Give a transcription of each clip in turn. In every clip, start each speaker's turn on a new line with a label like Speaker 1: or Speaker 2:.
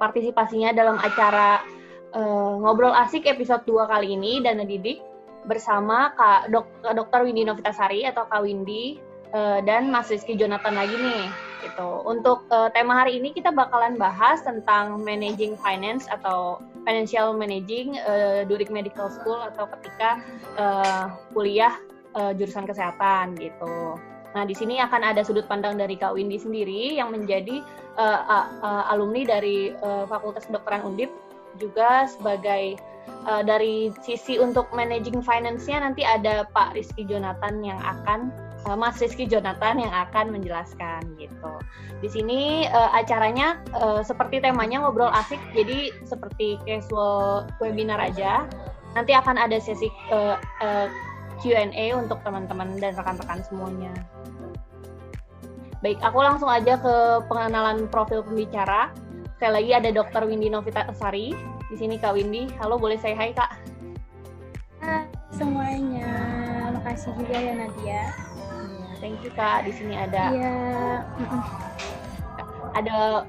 Speaker 1: partisipasinya dalam acara Ngobrol Asik episode 2 kali ini, Dana Didik, bersama Dr. Windy Novitasari atau Kak Windy dan Mas Rizky Jonathan lagi nih. Gitu. Untuk tema hari ini kita bakalan bahas tentang managing finance atau financial managing during medical school atau ketika kuliah jurusan kesehatan gitu. Nah, di sini akan ada sudut pandang dari Kak Windy sendiri yang menjadi alumni dari Fakultas Kedokteran Undip, juga sebagai dari sisi untuk managing finance-nya nanti ada Pak Rizky Jonathan yang akan Mas Rizky Jonathan yang akan menjelaskan gitu. Di sini acaranya seperti temanya ngobrol asik, jadi seperti casual webinar aja. Nanti akan ada sesi Q&A untuk teman-teman dan rekan-rekan semuanya. Baik, aku langsung aja ke pengenalan profil pembicara. Sekali lagi ada Dr. Windy Novitasari. Di sini Kak Windy. Halo, boleh say hi, Kak?
Speaker 2: Hai semuanya. Makasih juga ya Nadia.
Speaker 1: Thank you, Kak. Di sini ada
Speaker 2: Iya.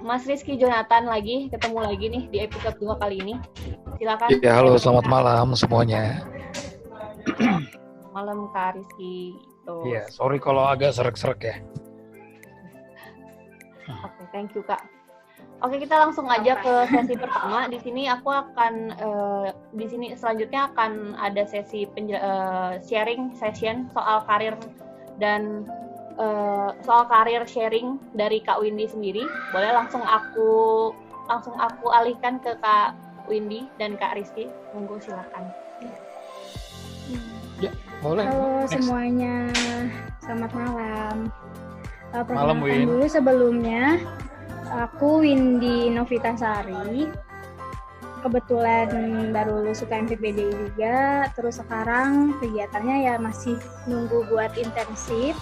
Speaker 1: Mas Rizky Jonathan lagi, ketemu lagi nih di episode 2 kali ini. Silakan.
Speaker 3: Ya, halo, selamat malam semuanya.
Speaker 1: Malam Kak Rizky.
Speaker 3: Iya, sorry kalau agak serak-serak ya.
Speaker 1: Oke, thank you, Kak. Oke, kita langsung aja ke sesi pertama. Di sini aku akan selanjutnya akan ada sesi sharing session soal karir dan soal karir sharing dari Kak Windy sendiri. Boleh langsung aku alihkan ke Kak Windy dan Kak Rizky. Monggo silakan.
Speaker 3: Ya, boleh.
Speaker 2: Halo
Speaker 3: Next.
Speaker 2: semuanya. Selamat malam.
Speaker 3: Malam, Win.
Speaker 2: Dulu sebelumnya, aku Windy Novitasari. Kebetulan baru lulus UKM-PPDI juga, terus sekarang kegiatannya ya masih nunggu buat intensif.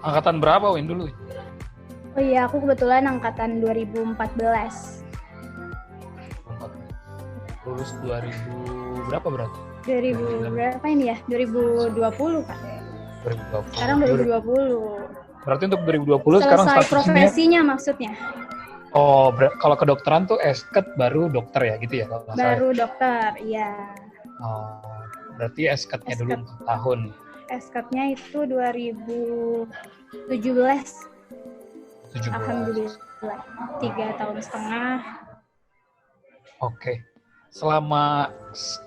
Speaker 3: Angkatan berapa, Win, dulu?
Speaker 2: Oh iya, aku kebetulan angkatan 2014.
Speaker 3: Lulus 2000 berapa berarti?
Speaker 2: 2000 berapa ini ya? 2020, Kak.
Speaker 3: 2020.
Speaker 2: Sekarang 2020.
Speaker 3: Berarti untuk 2020 sekarang
Speaker 2: Selesai
Speaker 3: statusnya.
Speaker 2: profesinya maksudnya.
Speaker 3: Oh, kalau kedokteran tuh esket baru dokter ya gitu ya kalau nggak salah.
Speaker 2: Baru dokter, iya.
Speaker 3: Oh, berarti esketnya dulu 4 tahun.
Speaker 2: Esketnya itu 2017.
Speaker 3: 17.
Speaker 2: Alhamdulillah. 3 tahun setengah.
Speaker 3: Oke. Selama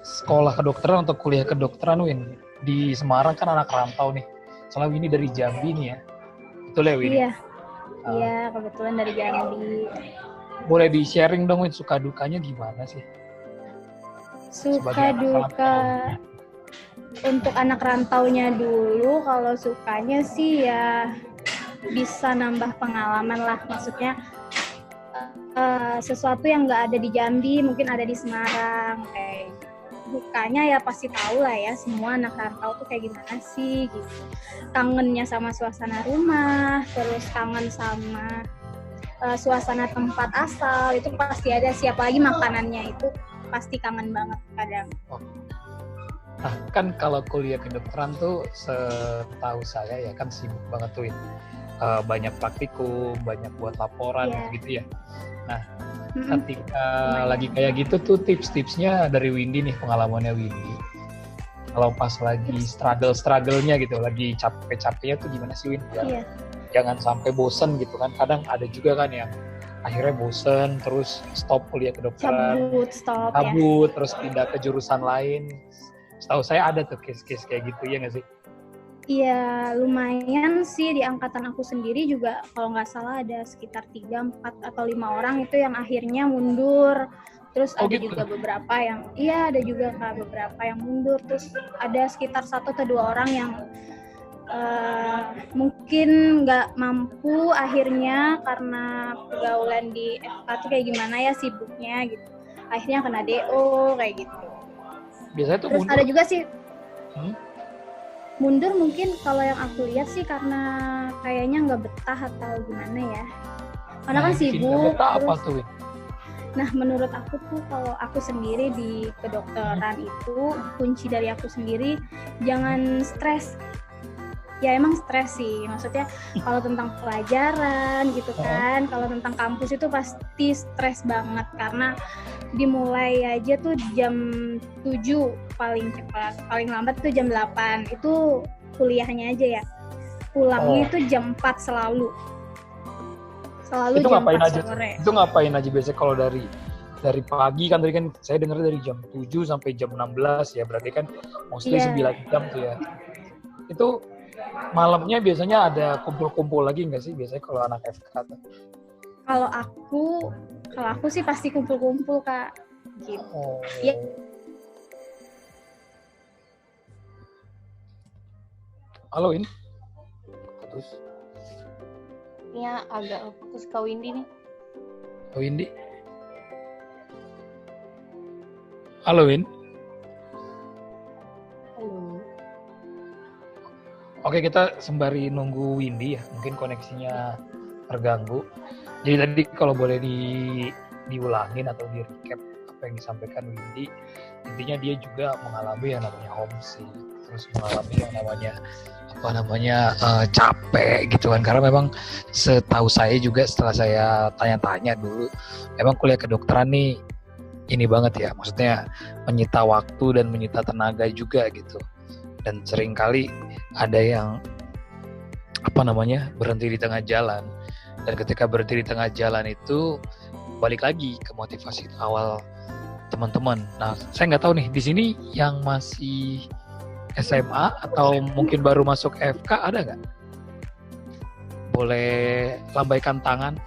Speaker 3: sekolah kedokteran atau kuliah kedokteran, Win, di Semarang kan anak rantau nih. Soalnya Windy dari Jambi nih ya. Betul ya, Win?
Speaker 2: Iya. Iya, kebetulan dari Jambi.
Speaker 3: Boleh di-sharing dong, Win, suka dukanya gimana sih?
Speaker 2: Suka duka untuk anak rantaunya dulu, kalau sukanya sih ya bisa nambah pengalaman lah. Maksudnya sesuatu yang nggak ada di Jambi mungkin ada di Semarang. Kayak dukanya ya pasti tahu lah ya, semua anak rantau tuh kayak gimana sih gitu. Kangennya sama suasana rumah, terus kangen sama suasana tempat asal, itu pasti ada. Siapa lagi makanannya itu pasti kangen banget kadang.
Speaker 3: Nah, kan kalau kuliah kedokteran tuh setahu saya ya kan sibuk banget tuh, Win. Banyak praktikum, banyak buat laporan gitu ya. Nah, ketika lagi kayak gitu tuh tips-tipsnya dari Windy nih, pengalamannya Windy. Kalau pas lagi struggle-nya gitu, lagi capek-capeknya tuh gimana sih, Win? Jangan sampai bosen gitu kan. Kadang ada juga kan yang akhirnya bosen terus stop kuliah kedokteran. Cabut, terus pindah ke jurusan lain. Setahu saya ada tuh case-case kayak gitu, ya nggak sih?
Speaker 2: Iya, lumayan sih. Di angkatan aku sendiri juga kalau nggak salah ada sekitar 3, 4, atau 5 orang itu yang akhirnya mundur. Terus ada
Speaker 3: gitu?
Speaker 2: juga beberapa yang, ada juga Kak, beberapa yang mundur. Terus ada sekitar 1 atau 2 orang yang mungkin nggak mampu akhirnya karena pergaulan di FK tuh kayak gimana ya, sibuknya gitu. Akhirnya kena DO kayak gitu.
Speaker 3: Biasanya tuh
Speaker 2: terus
Speaker 3: mundur.
Speaker 2: ada juga sih mundur mungkin kalau yang aku lihat sih karena kayaknya nggak betah atau gimana ya. Karena kan sibuk.
Speaker 3: Apa tuh?
Speaker 2: Nah, menurut aku tuh kalau aku sendiri di kedokteran itu kunci dari aku sendiri jangan stres. ya emang stres sih, maksudnya kalau tentang pelajaran gitu kan, kalau tentang kampus itu pasti stres banget karena dimulai aja tuh jam 7 paling cepat, paling lambat tuh jam 8, itu kuliahnya aja ya, pulangnya itu jam 4 selalu
Speaker 3: itu
Speaker 2: jam
Speaker 3: ngapain
Speaker 2: 4
Speaker 3: aja
Speaker 2: sore.
Speaker 3: itu ngapain aja biasanya kalau dari pagi kan, tadi kan saya dengar dari jam 7 sampai jam 16 ya, berarti kan mostly 9 jam tuh ya. Itu malamnya biasanya ada kumpul-kumpul lagi nggak sih biasanya kalau anak FK tuh?
Speaker 2: Kalau aku sih pasti kumpul-kumpul Kak. Gitu.
Speaker 3: Oh.
Speaker 2: Ya.
Speaker 3: Halo ini. Putus.
Speaker 1: Ya agak putus ke Windy nih.
Speaker 3: Windy. Halo Win.
Speaker 1: Halo.
Speaker 3: Oke, kita sembari nunggu Windy ya, mungkin koneksinya terganggu. Jadi tadi kalau boleh diulangin atau di recap apa yang disampaikan Windy, intinya dia juga mengalami yang namanya homesick, terus mengalami yang namanya capek gitu kan, karena memang setahu saya juga setelah saya tanya-tanya dulu, memang kuliah kedokteran nih ini banget ya, maksudnya menyita waktu dan menyita tenaga juga gitu, dan seringkali ada yang berhenti di tengah jalan, dan ketika berhenti di tengah jalan itu balik lagi ke motivasi awal teman-teman. Nah, saya nggak tahu nih di sini yang masih SMA atau mungkin baru masuk FK ada nggak? Boleh lambaikan tangan.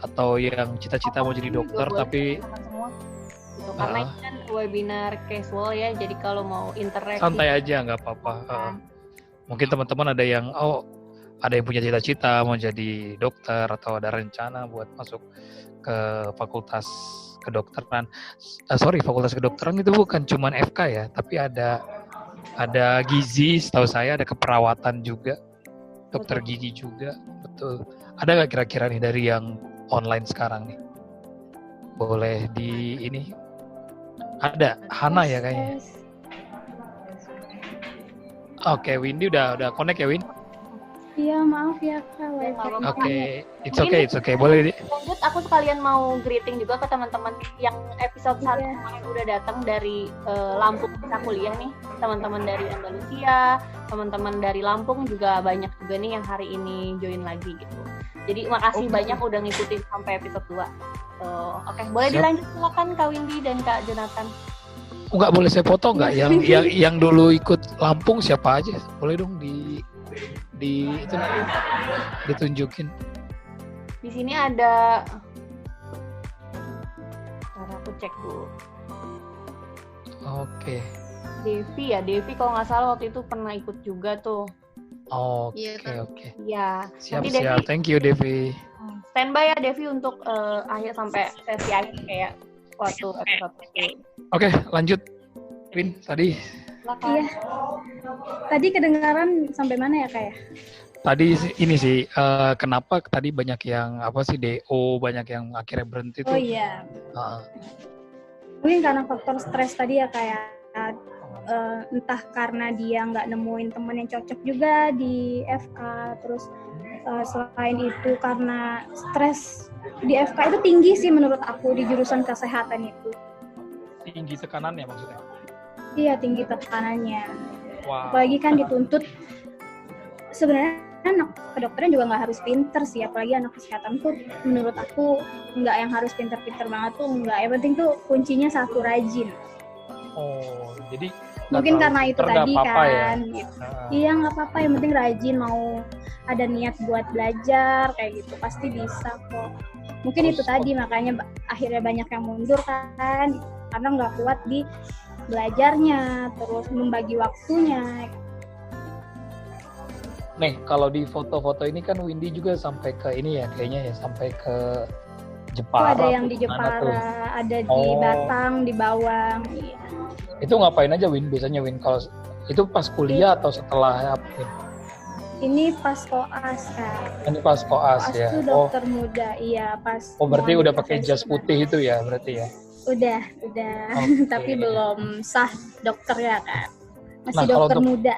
Speaker 3: Atau yang cita-cita mau jadi dokter tapi
Speaker 1: semua. Gitu. Karena ini kan webinar casual ya, jadi kalau mau interaksi
Speaker 3: santai aja nggak apa-apa. Mungkin teman-teman ada yang punya cita-cita mau jadi dokter atau ada rencana buat masuk ke fakultas kedokteran. Fakultas kedokteran itu bukan cuma FK ya, tapi ada gizi, setahu saya ada keperawatan juga, dokter gigi juga, betul. Ada nggak kira-kira nih dari yang online sekarang nih? Boleh di ini? Ada Hana ya kayaknya. Oke, Windy udah connect ya, Win?
Speaker 2: Iya, maaf ya Kak.
Speaker 3: Oke, it's okay. Boleh
Speaker 1: lanjut, aku sekalian mau greeting juga ke teman-teman yang episode 1 kemarin udah datang dari Lampung bisa kuliah nih. Teman-teman dari Andalusia, teman-teman dari Lampung juga banyak juga nih yang hari ini join lagi gitu. Jadi makasih banyak udah ngikutin sampai episode 2. Oke, boleh dilanjut silakan Kak Windy dan Kak Jonathan.
Speaker 3: Nggak boleh saya foto nggak? yang dulu ikut Lampung siapa aja? Boleh dong ditunjukin.
Speaker 1: Di sini ada, aku cek dulu.
Speaker 3: Oke.
Speaker 1: Devi kalau nggak salah waktu itu pernah ikut juga tuh.
Speaker 3: Oke.
Speaker 1: Iya.
Speaker 3: Siap. Thank you Devi.
Speaker 1: Standby ya Devi untuk akhir sampai sesi akhir kayak waktu episode itu.
Speaker 3: Oke, lanjut. Win, tadi.
Speaker 2: Iya. Tadi kedengaran sampai mana ya Kak ya?
Speaker 3: Tadi ini sih, kenapa tadi banyak yang DO, banyak yang akhirnya berhenti tuh.
Speaker 2: Oh iya. Mungkin karena faktor stres tadi ya kayak entah karena dia nggak nemuin teman yang cocok juga di FK, terus selain itu karena stres di FK itu tinggi sih menurut aku di jurusan kesehatan itu.
Speaker 3: Tinggi tekanannya maksudnya?
Speaker 2: Iya, tinggi tekanannya.
Speaker 3: Wow.
Speaker 2: Apalagi kan dituntut, sebenarnya anak kedokteran juga nggak harus pinter sih, apalagi anak kesehatan tuh menurut aku nggak yang harus pinter-pinter banget tuh, nggak. Yang penting tuh kuncinya satu, rajin.
Speaker 3: Oh, jadi
Speaker 2: mungkin karena itu tadi kan
Speaker 3: ya?
Speaker 2: Gitu. Iya, nggak apa-apa, yang penting rajin, mau ada niat buat belajar kayak gitu pasti bisa kok. Mungkin itu tadi makanya akhirnya banyak yang mundur kan, karena nggak kuat di belajarnya, terus membagi waktunya.
Speaker 3: Nih, kalau di foto-foto ini kan Windy juga sampai ke ini ya, kayaknya ya, sampai ke Jepara.
Speaker 2: Ada yang di Jepara, ada di Batang, di Bawang. Iya.
Speaker 3: Itu ngapain aja Win? Biasanya Win, kalau itu pas kuliah atau setelah apa?
Speaker 2: Ini pas koas Kak.
Speaker 3: Ini pas koas ya.
Speaker 2: Itu dokter muda, iya pas.
Speaker 3: Oh, berarti udah pakai jas putih itu ya, berarti ya?
Speaker 2: Udah. Okay. Tapi belum sah dokter ya Kak. Masih dokter muda.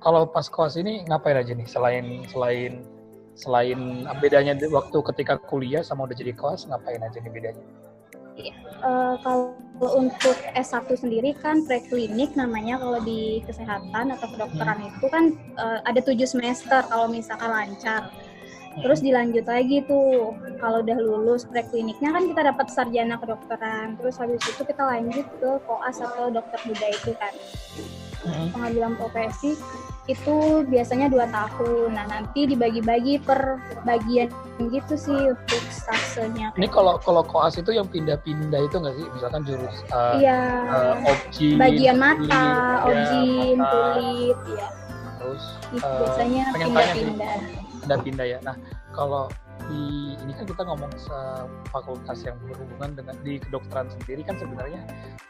Speaker 3: kalau pas koas ini ngapain aja nih selain bedanya waktu ketika kuliah sama udah jadi koas, ngapain aja nih bedanya?
Speaker 2: Kalau untuk S1 sendiri kan preklinik namanya kalau di kesehatan atau kedokteran itu kan ada 7 semester kalau misalkan lancar. Terus dilanjut lagi tuh, kalau udah lulus prekliniknya kan kita dapat sarjana kedokteran. Terus habis itu kita lanjut ke koas atau dokter muda itu kan. Pengambilan profesi itu biasanya 2 tahun. Nah nanti dibagi-bagi per bagian gitu sih untuk stasenya.
Speaker 3: Ini kalau koas itu yang pindah-pindah itu nggak sih? Misalkan jurus objin,
Speaker 2: bagian mata, objin, kulit, ya.
Speaker 3: Terus
Speaker 2: biasanya
Speaker 3: pindah-pindah ya. Nah kalau ini kan kita ngomong fakultas yang berhubungan dengan di kedokteran sendiri kan sebenarnya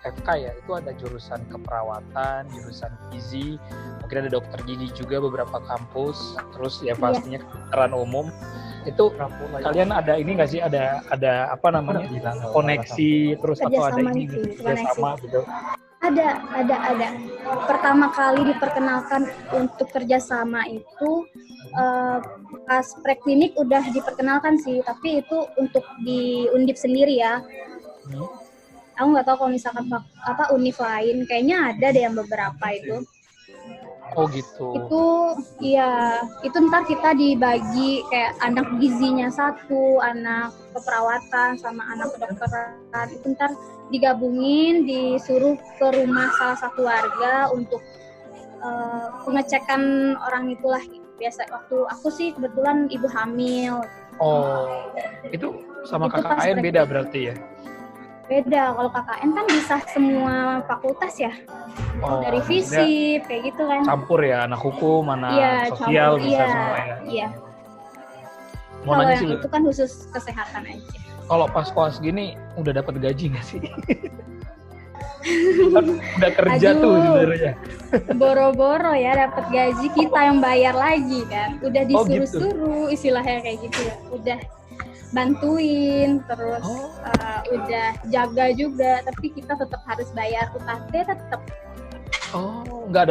Speaker 3: FK ya, itu ada jurusan keperawatan, jurusan gizi, mungkin ada dokter gigi juga beberapa kampus, terus ya pastinya kedokteran umum. Itu kalian ada ini nggak sih, ada apa namanya koneksi terus atau ada ini kerjasama gitu?
Speaker 2: Ada. Pertama kali diperkenalkan untuk kerjasama itu pas preklinik udah diperkenalkan sih, tapi itu untuk di Undip sendiri ya. Aku nggak tahu kalau misalkan univ lain, kayaknya ada deh yang beberapa itu.
Speaker 3: Oh gitu.
Speaker 2: Itu ntar kita dibagi kayak anak gizinya satu, anak keperawatan sama anak kedokteran. Itu ntar digabungin, disuruh ke rumah salah satu warga untuk pengecekan orang itulah. Biasa waktu aku sih kebetulan ibu hamil.
Speaker 3: Oh, itu sama itu KKN beda berarti ya?
Speaker 2: Beda, kalau KKN kan bisa semua fakultas ya. Dari FISIP kayak gitu kan.
Speaker 3: Campur ya, anak hukum, anak sosial campur, bisa semua ya.
Speaker 2: Iya.
Speaker 3: Kalau yang
Speaker 2: itu kan khusus kesehatan aja.
Speaker 3: Kalau pas koas gini udah dapat gaji nggak sih? Udah kerja tuh sebenarnya.
Speaker 2: Boro-boro ya dapat gaji, kita yang bayar lagi kan. Udah disuruh-suruh istilahnya kayak gitu ya. Udah bantuin terus udah jaga juga, tapi kita tetap harus bayar UKT tetap.
Speaker 3: Nggak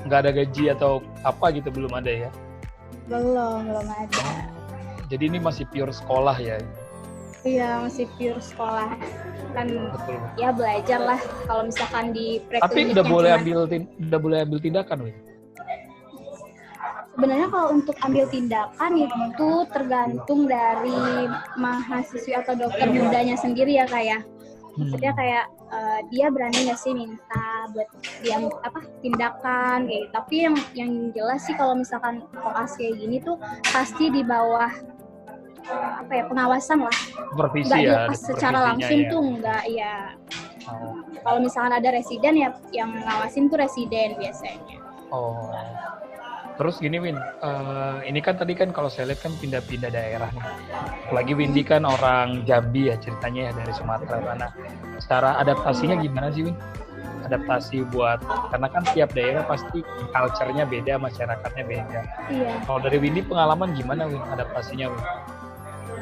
Speaker 3: ada gaji atau apa gitu, belum ada ya?
Speaker 2: Belum ada.
Speaker 3: Jadi ini masih pure sekolah ya?
Speaker 2: Iya, masih pure sekolah kan.
Speaker 3: Betul.
Speaker 2: Ya belajar lah kalau misalkan di preklinik.
Speaker 3: Tapi udah boleh ambil tindakan, Win?
Speaker 2: Sebenarnya kalau untuk ambil tindakan itu tergantung dari mahasiswi atau dokter mudanya sendiri ya kayak. Maksudnya kayak dia berani nggak sih minta buat dia tindakan kayak gitu. Tapi yang jelas sih kalau misalkan koas kayak gini tuh pasti di bawah pengawasan lah.
Speaker 3: Supervisi
Speaker 2: nggak
Speaker 3: ya.
Speaker 2: Dilepas secara langsung ya. Tuh nggak ya. Kalau misalkan ada residen ya yang ngawasin tuh residen biasanya.
Speaker 3: Terus gini Win, ini kan tadi kan kalau saya lihat kan pindah-pindah daerah nih. Apalagi Windy kan orang Jambi ya ceritanya ya, dari Sumatera sana. Secara adaptasinya gimana sih Win? Adaptasi karena kan tiap daerah pasti culture-nya beda, masyarakatnya beda.
Speaker 2: Iya.
Speaker 3: Kalau dari Windy pengalaman gimana Win adaptasinya Win?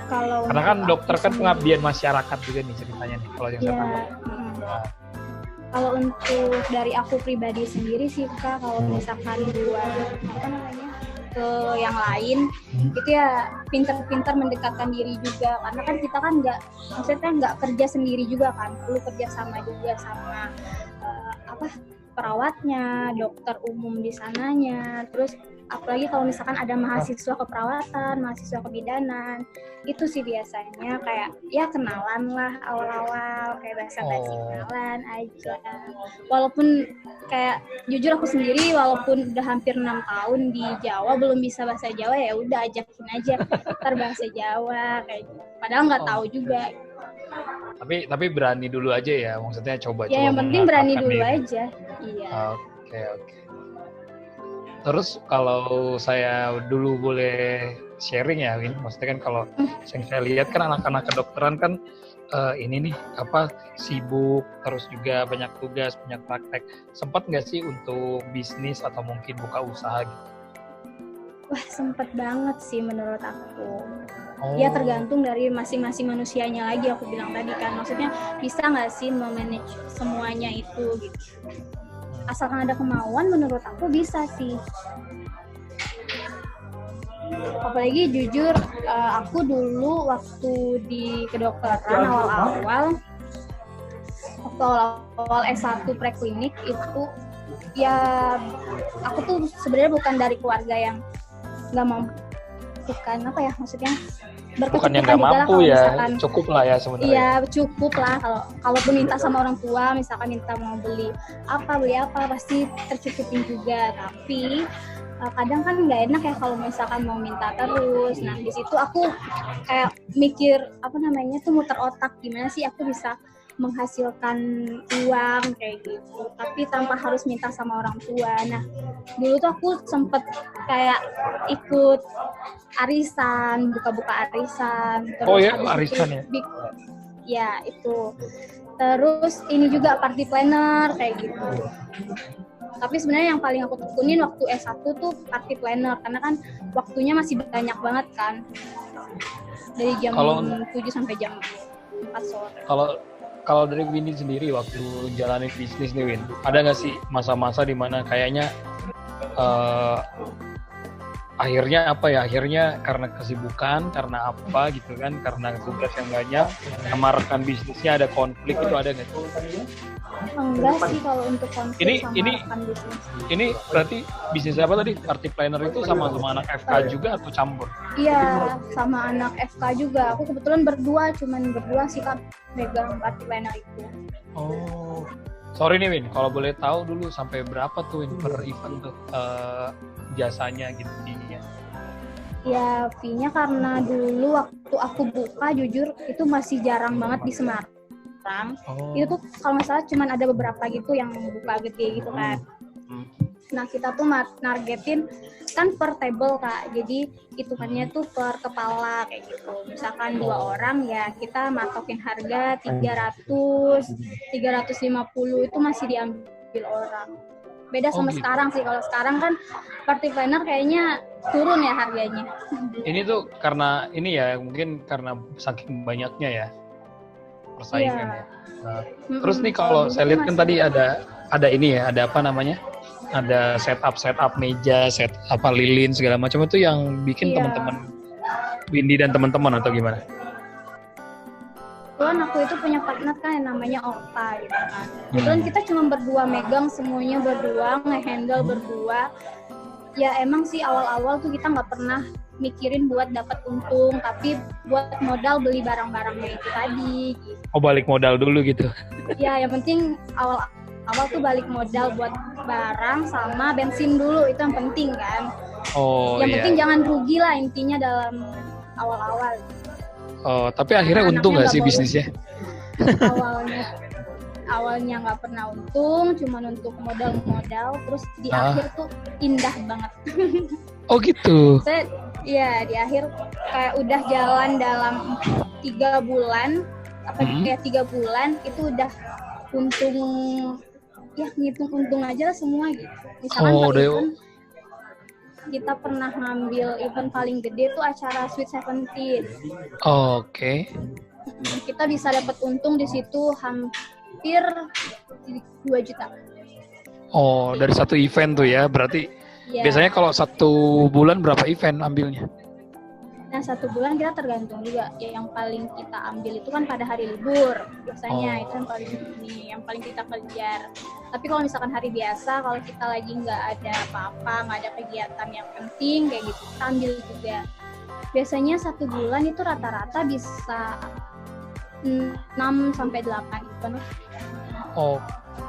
Speaker 2: Karena
Speaker 3: kan dokter kan pengabdian masyarakat juga nih ceritanya nih kalau yang saya tahu.
Speaker 2: Kalau untuk dari aku pribadi sendiri sih Kak, kalau misalkan buat ke yang lain itu ya pintar-pintar mendekatkan diri juga, karena kan kita kan nggak kerja sendiri juga kan, perlu kerja sama juga sama perawatnya, dokter umum di sananya, terus apalagi kalau misalkan ada mahasiswa keperawatan, mahasiswa kebidanan, itu sih biasanya kayak ya kenalan lah awal-awal, kayak basa-basi kenalan aja. Walaupun kayak jujur aku sendiri walaupun udah hampir 6 tahun di Jawa belum bisa bahasa Jawa, ya udah ajakin aja ntar bahasa Jawa kayak gitu. Padahal nggak tahu juga.
Speaker 3: Tapi berani dulu aja ya, maksudnya coba.
Speaker 2: Ya yang penting berani dulu aja. Iya.
Speaker 3: Oke. Terus kalau saya dulu boleh sharing ya, Win, maksudnya kan kalau yang saya lihat kan anak-anak kedokteran kan ini nih sibuk, terus juga banyak tugas, banyak praktek. Sempat nggak sih untuk bisnis atau mungkin buka usaha gitu?
Speaker 2: Wah, sempet banget sih menurut aku. Ya tergantung dari masing-masing manusianya lagi, aku bilang tadi kan. Maksudnya bisa nggak sih memanage semuanya itu gitu. asalkan ada kemauan menurut aku bisa sih. Apalagi jujur aku dulu waktu di kedokteran awal-awal S1 preklinik itu ya aku tuh sebenarnya bukan dari keluarga yang nggak mampu, bukan apa ya maksudnya
Speaker 3: bukan yang nggak mampu ya, misalkan, cukup lah ya sebenarnya.
Speaker 2: Iya cukup lah, kalaupun minta sama orang tua, misalkan minta mau beli apa pasti tercukupin juga. Tapi kadang kan nggak enak ya kalau misalkan mau minta terus. Nah di situ aku kayak mikir apa namanya tuh muter otak, gimana sih aku bisa menghasilkan uang kayak gitu, tapi tanpa harus minta sama orang tua. Nah dulu tuh aku sempet kayak ikut arisan, buka-buka arisan. Terus
Speaker 3: oh ya, arisan ya?
Speaker 2: Ya itu. Terus ini juga party planner kayak gitu. Tapi sebenarnya yang paling aku tekunin waktu S1 tuh party planner, karena kan waktunya masih banyak banget kan. Dari jam 7 sampai jam 4 sore.
Speaker 3: Kalau dari Windy sendiri waktu jalanin bisnis nih Win, ada nggak sih masa-masa di mana kayaknya akhirnya karena kesibukan, karena apa gitu kan, karena tugas yang banyak, sama rekan bisnisnya ada konflik, itu ada nggak sih?
Speaker 2: Enggak sih kalau untuk konflik sama rekan bisnis. Ini
Speaker 3: berarti bisnis apa tadi? Party planner itu sama anak FK juga atau campur?
Speaker 2: Iya, sama anak FK juga. Aku kebetulan berdua sih Kak megang party planner itu.
Speaker 3: Oh, sorry nih Win, kalau boleh tahu dulu sampai berapa tuh Win per event tuh jasanya gitu fee-nya?
Speaker 2: Ya fee-nya karena dulu waktu aku buka jujur itu masih jarang banget di Semarang. Itu tuh kalau nggak salah cuman ada beberapa gitu yang buka gede gitu kan. Nah kita tuh nargetin kan per table Kak, jadi hitungannya tuh per kepala kayak gitu. Misalkan 2 orang ya kita matokin harga 300, 350 itu masih diambil orang. Beda sama gitu. Sekarang sih, kalau sekarang kan party planner kayaknya turun ya harganya. Ini
Speaker 3: tuh karena ini ya, mungkin karena saking banyaknya ya persaingan ya. Nah, terus nih kalau saya lihat kan tadi ada ini ya, ada apa namanya? Ada setup meja, setup lilin segala macam, itu yang bikin teman-teman Windy dan teman-teman atau gimana?
Speaker 2: Kebetulan aku itu punya partner kan yang namanya Okta gitu kan. Kebetulan kita cuma berdua megang semuanya berdua, nge-handle berdua. Ya emang sih awal-awal tuh kita nggak pernah mikirin buat dapat untung, tapi buat modal beli barang-barangnya itu tadi gitu.
Speaker 3: Oh, balik modal dulu gitu.
Speaker 2: Ya yang penting awal tuh balik modal buat barang sama bensin dulu, itu yang penting kan.
Speaker 3: Oh,
Speaker 2: yang penting jangan rugi lah intinya dalam awal-awal.
Speaker 3: Oh, tapi akhirnya untung nggak sih bisnisnya?
Speaker 2: Awalnya nggak pernah untung, cuman untuk modal, terus di akhir tuh indah banget.
Speaker 3: Oh gitu.
Speaker 2: Iya, di akhir kayak udah jalan dalam 3 bulan, kayak 3 bulan itu udah untung, ya ngitung untung aja lah semua gitu. Misalkan event, kita pernah ngambil event paling gede tuh acara Sweet 17.
Speaker 3: Oke.
Speaker 2: Kita bisa dapat untung di situ hampir 2 juta.
Speaker 3: Oh, dari satu event tuh ya, berarti biasanya kalau 1 bulan berapa event ambilnya?
Speaker 2: Nah 1 bulan kita tergantung juga. Ya, yang paling kita ambil itu kan pada hari libur biasanya. Itu yang paling kita kejar. Tapi kalau misalkan hari biasa, kalau kita lagi nggak ada apa-apa, nggak ada kegiatan yang penting kayak gitu, kita ambil juga. Biasanya 1 bulan itu rata-rata bisa 6 sampai 8 event.
Speaker 3: Oh,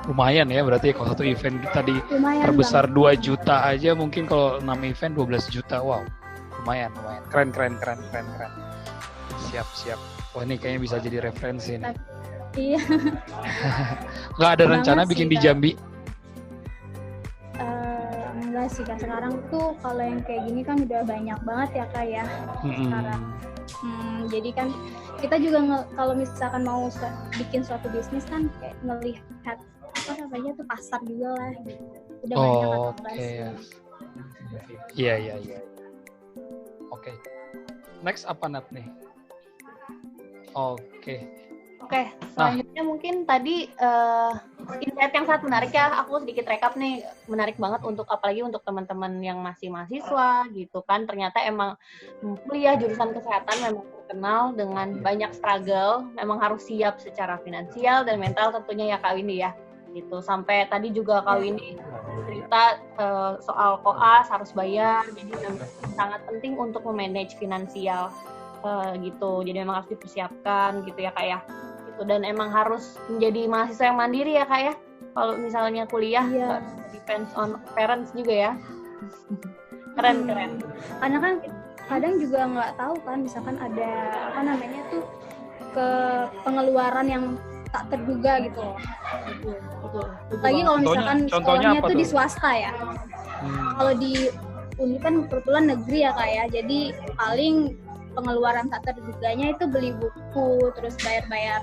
Speaker 3: lumayan ya berarti kalau satu event kita terbesar
Speaker 2: banget.
Speaker 3: 2 juta aja, mungkin kalau 6 event 12 juta. Wow. Lumayan. Keren. Siap. Wah, ini kayaknya bisa jadi referensi nih.
Speaker 2: Iya.
Speaker 3: Nggak ada rencana bikin di Jambi?
Speaker 2: Enggak sih Kak, sekarang tuh kalau yang kayak gini kan udah banyak banget ya Kak ya sekarang. Jadi kan kita juga kalau misalkan mau bikin suatu bisnis kan kayak ngelihat apa namanya tuh pasar juga lah gitu. Udah banyak
Speaker 3: oke. Iya. Oke. Next apa Nat nih? Oke.
Speaker 1: Oke, selanjutnya mungkin tadi insight yang sangat menarik ya. Aku sedikit rekap nih, menarik banget untuk apalagi untuk teman-teman yang masih mahasiswa gitu kan. Ternyata emang kuliah jurusan kesehatan memang terkenal dengan banyak struggle. Memang harus siap secara finansial dan mental tentunya ya Kak Windy ya. Gitu. Sampai tadi juga Kak Windy cerita soal koas harus bayar. Jadi sangat penting untuk memanage finansial gitu. Jadi memang harus dipersiapkan gitu ya Kak ya. Dan emang harus menjadi mahasiswa yang mandiri ya Kak ya. Kalau misalnya kuliah depends on parents juga ya. Keren.
Speaker 2: Karena kan kadang juga nggak tahu kan, misalkan ada apa namanya tuh ke pengeluaran yang tak terduga gitu loh.
Speaker 1: Betul.
Speaker 2: Lagi kalau misalkan sekolahnya tuh di swasta ya. Kalau di Uni kan kebetulan negeri ya Kak ya. Jadi paling pengeluaran tak terduganya itu beli buku, terus bayar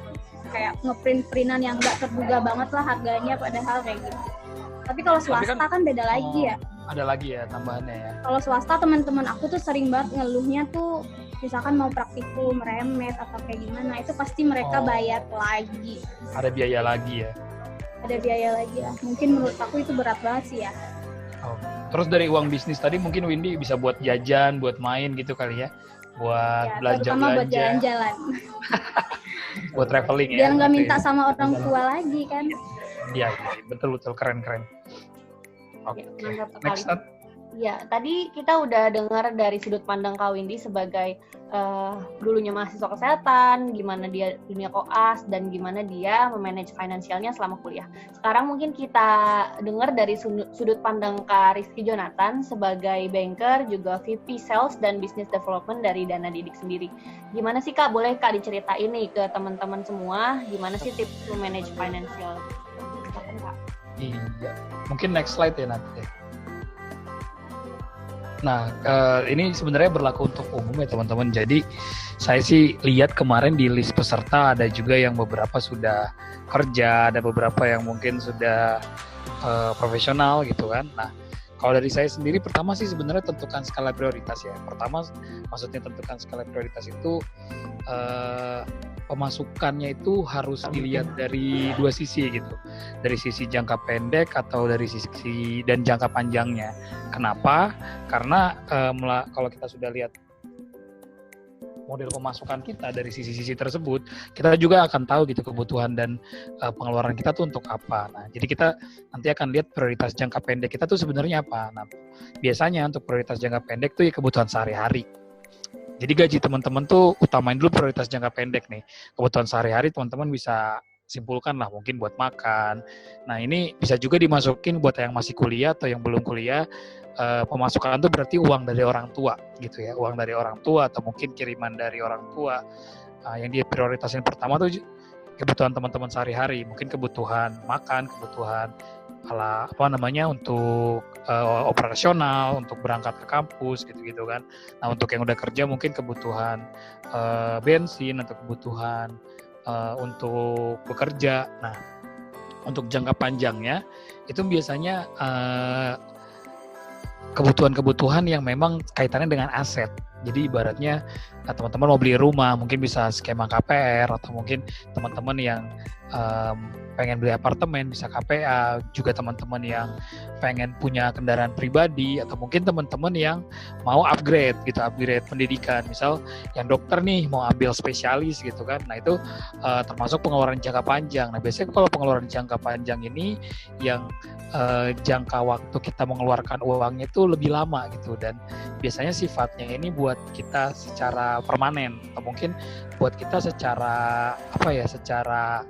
Speaker 2: kayak ngeprint-printan yang nggak terduga banget lah harganya, padahal kayak gitu. Tapi kalau swasta kan beda lagi ya.
Speaker 3: Ada lagi ya tambahannya ya.
Speaker 2: Kalau swasta teman-teman aku tuh sering banget ngeluhnya tuh misalkan mau praktikum, remet atau kayak gimana, itu pasti mereka bayar lagi.
Speaker 3: Ada biaya lagi ya.
Speaker 2: Ada biaya lagi ya. Mungkin menurut aku itu berat banget sih ya.
Speaker 3: Terus dari uang bisnis tadi mungkin Windy bisa buat jajan, buat main gitu kali ya. Buat belanja-belanja.
Speaker 2: Terutama buat jalan-jalan.
Speaker 3: Buat traveling ya.
Speaker 2: Biar nggak minta sama orang tua lagi kan.
Speaker 3: Iya, betul keren. Oke. Next up.
Speaker 1: Ya, tadi kita udah dengar dari sudut pandang Kak Windy sebagai dulunya mahasiswa kesehatan, gimana dia dunia koas, dan gimana dia memanage finansialnya selama kuliah. Sekarang mungkin kita dengar dari sudut pandang Kak Rizky Jonathan sebagai banker, juga VP Sales dan Business Development dari Dana Didik sendiri. Gimana sih Kak, boleh Kak diceritain nih ke teman-teman semua, gimana sih tips to manage financial? Silakan Kak.
Speaker 3: Iya, mungkin next slide ya nanti. Nah, ini sebenarnya berlaku untuk umum ya teman-teman. Jadi saya sih lihat kemarin di list peserta ada juga yang beberapa sudah kerja, ada beberapa yang mungkin sudah profesional gitu kan. Nah, kalau dari saya sendiri pertama sih sebenarnya tentukan skala prioritas ya. Pertama maksudnya tentukan skala prioritas itu pemasukannya itu harus dilihat dari dua sisi gitu, dari sisi jangka pendek atau dari sisi dan jangka panjangnya. Kenapa? Karena kalau kita sudah lihat model pemasukan kita dari sisi-sisi tersebut, kita juga akan tahu gitu kebutuhan dan pengeluaran kita tuh untuk apa. Nah, jadi kita nanti akan lihat prioritas jangka pendek kita tuh sebenarnya apa. Nah, biasanya untuk prioritas jangka pendek tuh ya kebutuhan sehari-hari. Jadi gaji teman-teman tuh utamain dulu prioritas jangka pendek nih. Kebutuhan sehari-hari teman-teman bisa simpulkan lah mungkin buat makan. Nah ini bisa juga dimasukin buat yang masih kuliah atau yang belum kuliah. Pemasukan itu berarti uang dari orang tua gitu ya. Uang dari orang tua atau mungkin kiriman dari orang tua. Yang dia prioritasin pertama tuh kebutuhan teman-teman sehari-hari. Mungkin kebutuhan makan, kebutuhan untuk operasional, untuk berangkat ke kampus gitu-gitu kan. Nah untuk yang udah kerja mungkin kebutuhan bensin atau kebutuhan untuk bekerja. Nah untuk jangka panjangnya itu biasanya kebutuhan-kebutuhan yang memang kaitannya dengan aset. Jadi ibaratnya teman-teman mau beli rumah mungkin bisa skema KPR, atau mungkin teman-teman yang pengen beli apartemen bisa KPA, juga teman-teman yang pengen punya kendaraan pribadi, atau mungkin teman-teman yang mau upgrade pendidikan, misal yang dokter nih mau ambil spesialis gitu kan. Nah itu termasuk pengeluaran jangka panjang. Nah biasanya kalau pengeluaran jangka panjang ini yang jangka waktu kita mengeluarkan uangnya itu lebih lama gitu, dan biasanya sifatnya ini buat kita secara permanen atau mungkin buat kita secara secara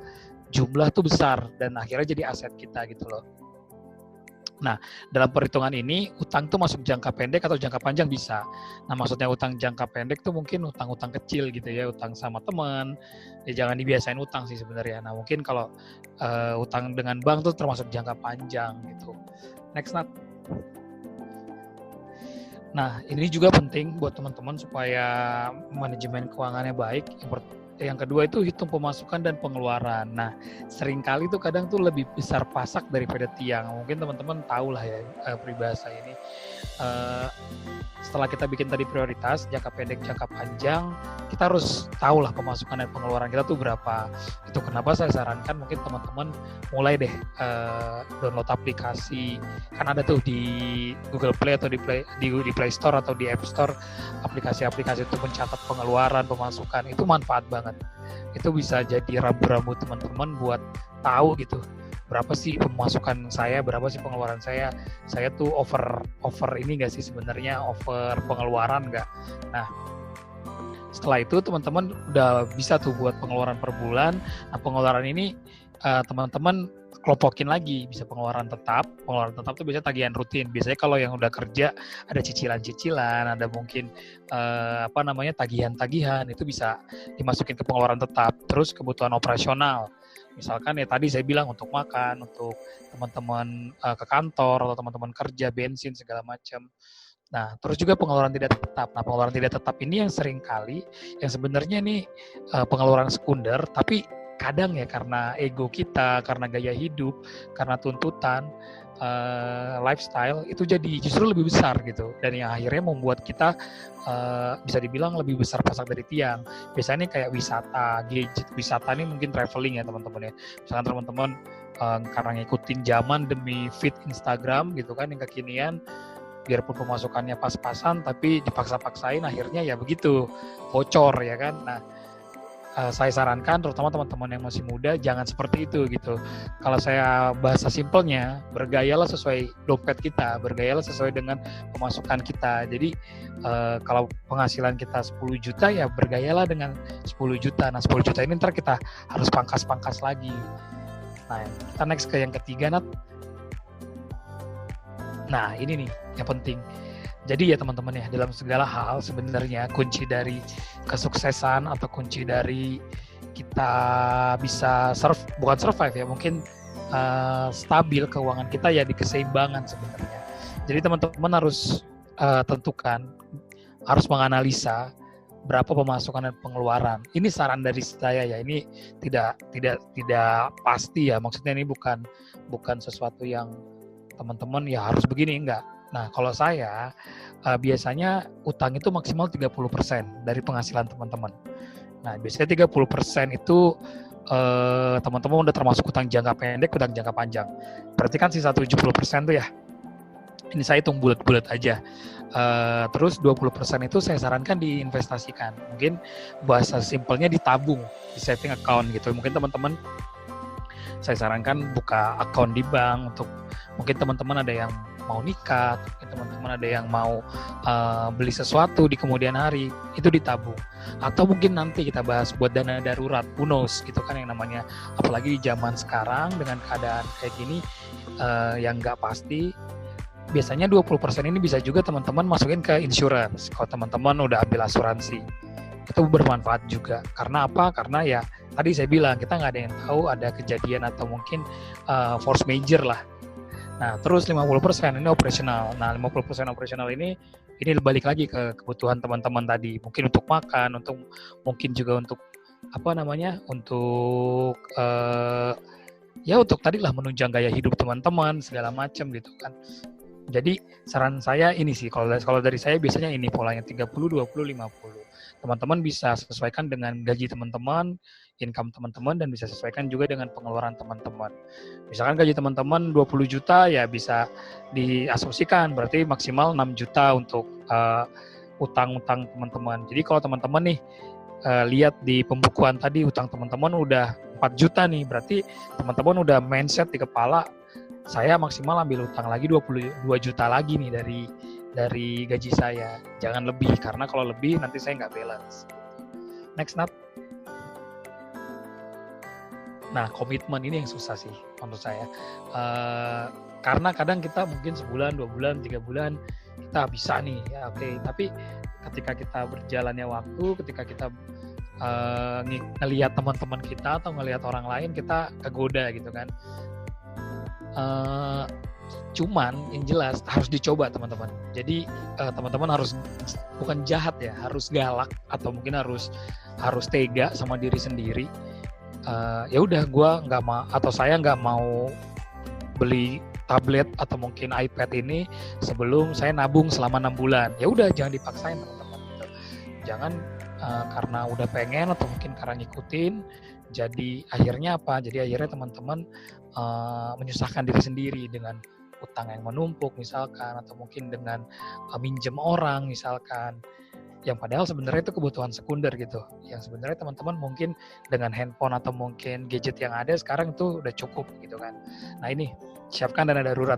Speaker 3: jumlah tuh besar dan akhirnya jadi aset kita gitu loh. Nah, dalam perhitungan ini utang tuh masuk jangka pendek atau jangka panjang bisa. Nah, maksudnya utang jangka pendek tuh mungkin utang-utang kecil gitu ya, utang sama teman. Ya jangan dibiasain utang sih sebenarnya. Nah, mungkin kalau utang dengan bank tuh termasuk jangka panjang gitu. Next, Nat. Nah, ini juga penting buat teman-teman supaya manajemen keuangannya baik. Yang kedua itu hitung pemasukan dan pengeluaran. Nah, seringkali tuh kadang tuh lebih besar pasak daripada tiang. Mungkin teman-teman tahu lah ya peribahasa ini. Setelah kita bikin tadi prioritas, jangka pendek, jangka panjang, kita harus tahu lah pemasukan dan pengeluaran kita tuh berapa. Itu kenapa saya sarankan mungkin teman-teman mulai deh download aplikasi. Kan ada tuh di Google Play atau di Play Store atau di App Store aplikasi-aplikasi untuk mencatat pengeluaran, pemasukan. Itu manfaat banget. Itu bisa jadi rambu-rambu teman-teman buat tahu gitu. Berapa sih pemasukan saya, berapa sih pengeluaran saya tuh over ini nggak sih sebenarnya, over pengeluaran nggak. Nah, setelah itu teman-teman udah bisa tuh buat pengeluaran per bulan. Nah, pengeluaran ini teman-teman kelompokin lagi, bisa pengeluaran tetap tuh biasanya tagihan rutin. Biasanya kalau yang udah kerja ada cicilan-cicilan, ada mungkin tagihan-tagihan, itu bisa dimasukin ke pengeluaran tetap. Terus kebutuhan operasional. Misalkan ya tadi saya bilang untuk makan, untuk teman-teman ke kantor atau teman-teman kerja, bensin segala macam. Nah, terus juga pengeluaran tidak tetap. Nah, pengeluaran tidak tetap ini yang sering kali, yang sebenarnya ini pengeluaran sekunder, tapi kadang ya karena ego kita, karena gaya hidup, karena tuntutan, lifestyle, itu jadi justru lebih besar gitu. Dan yang akhirnya membuat kita bisa dibilang lebih besar pasak dari tiang. Biasanya kayak wisata, gadget, wisata ini mungkin traveling ya teman-teman ya. Misalkan teman-teman karena ngikutin zaman demi feed Instagram gitu kan yang kekinian, biarpun pemasukannya pas-pasan tapi dipaksa-paksain akhirnya ya begitu, bocor ya kan. Nah, saya sarankan terutama teman-teman yang masih muda jangan seperti itu gitu. Kalau saya bahasa simpelnya, bergayalah sesuai dompet kita, bergayalah sesuai dengan pemasukan kita. Jadi kalau penghasilan kita 10 juta ya bergayalah dengan 10 juta. Nah 10 juta ini ntar kita harus pangkas-pangkas lagi. Nah kita next ke yang ketiga, Nat. Nah ini nih yang penting. Jadi ya teman-teman ya, dalam segala hal sebenarnya kunci dari kesuksesan atau kunci dari kita bisa bukan survive ya, mungkin stabil keuangan kita ya di keseimbangan sebenarnya. Jadi teman-teman harus tentukan, harus menganalisa berapa pemasukan dan pengeluaran. Ini saran dari saya ya, ini tidak pasti ya, maksudnya ini bukan sesuatu yang teman-teman ya harus begini, enggak. Nah, kalau saya biasanya utang itu maksimal 30% dari penghasilan teman-teman. Nah, biasanya 30% itu teman-teman udah termasuk utang jangka pendek, utang jangka panjang. Berarti kan sisa 70% tuh ya. Ini saya hitung bulat-bulat aja. Terus 20% itu saya sarankan diinvestasikan. Mungkin bahasa simpelnya ditabung, di saving account gitu. Mungkin teman-teman saya sarankan buka account di bank untuk mungkin teman-teman ada yang mau nikah, mungkin teman-teman ada yang mau beli sesuatu di kemudian hari, itu ditabung. Atau mungkin nanti kita bahas buat dana darurat, who knows gitu kan yang namanya, apalagi di zaman sekarang dengan keadaan kayak gini yang nggak pasti. Biasanya 20% ini bisa juga teman-teman masukin ke insurance. Kalau teman-teman udah ambil asuransi, itu bermanfaat juga. Karena apa? Karena ya tadi saya bilang kita nggak ada yang tahu ada kejadian atau mungkin force major lah. Nah, terus 50% ini operasional. Nah, 50% operasional ini balik lagi ke kebutuhan teman-teman tadi. Mungkin untuk makan, mungkin juga untuk untuk untuk tadilah menunjang gaya hidup teman-teman segala macam gitu kan. Jadi saran saya ini sih, kalau dari saya biasanya ini polanya 30, 20, 50. Teman-teman bisa sesuaikan dengan gaji teman-teman, income teman-teman, dan bisa sesuaikan juga dengan pengeluaran teman-teman. Misalkan gaji teman-teman 20 juta ya bisa diasumsikan, berarti maksimal 6 juta untuk utang-utang teman-teman. Jadi kalau teman-teman nih lihat di pembukuan tadi utang teman-teman udah 4 juta nih, berarti teman-teman udah mindset di kepala, saya maksimal ambil utang lagi 22 juta lagi nih dari gaji saya. Jangan lebih, karena kalau lebih nanti saya nggak balance. Next, Nat. Nah, komitmen ini yang susah sih menurut saya. Karena kadang kita mungkin sebulan, 2 bulan, 3 bulan kita bisa nih, ya oke. Tapi ketika kita berjalannya waktu, ketika kita ngelihat teman-teman kita atau ngelihat orang lain, kita kegoda gitu kan. Cuman yang jelas harus dicoba teman-teman. Jadi teman-teman harus bukan jahat ya, harus galak atau mungkin harus tega sama diri sendiri. Ya udah, saya nggak mau beli tablet atau mungkin iPad ini sebelum saya nabung selama 6 bulan. Ya udah, jangan dipaksain teman-teman gitu. Jangan karena udah pengen atau mungkin karena ngikutin, jadi akhirnya apa? Jadi akhirnya teman-teman menyusahkan diri sendiri dengan utang yang menumpuk misalkan, atau mungkin dengan minjem orang misalkan, yang padahal sebenarnya itu kebutuhan sekunder gitu, yang sebenarnya teman-teman mungkin dengan handphone atau mungkin gadget yang ada sekarang itu udah cukup gitu kan. Nah ini, siapkan dana darurat.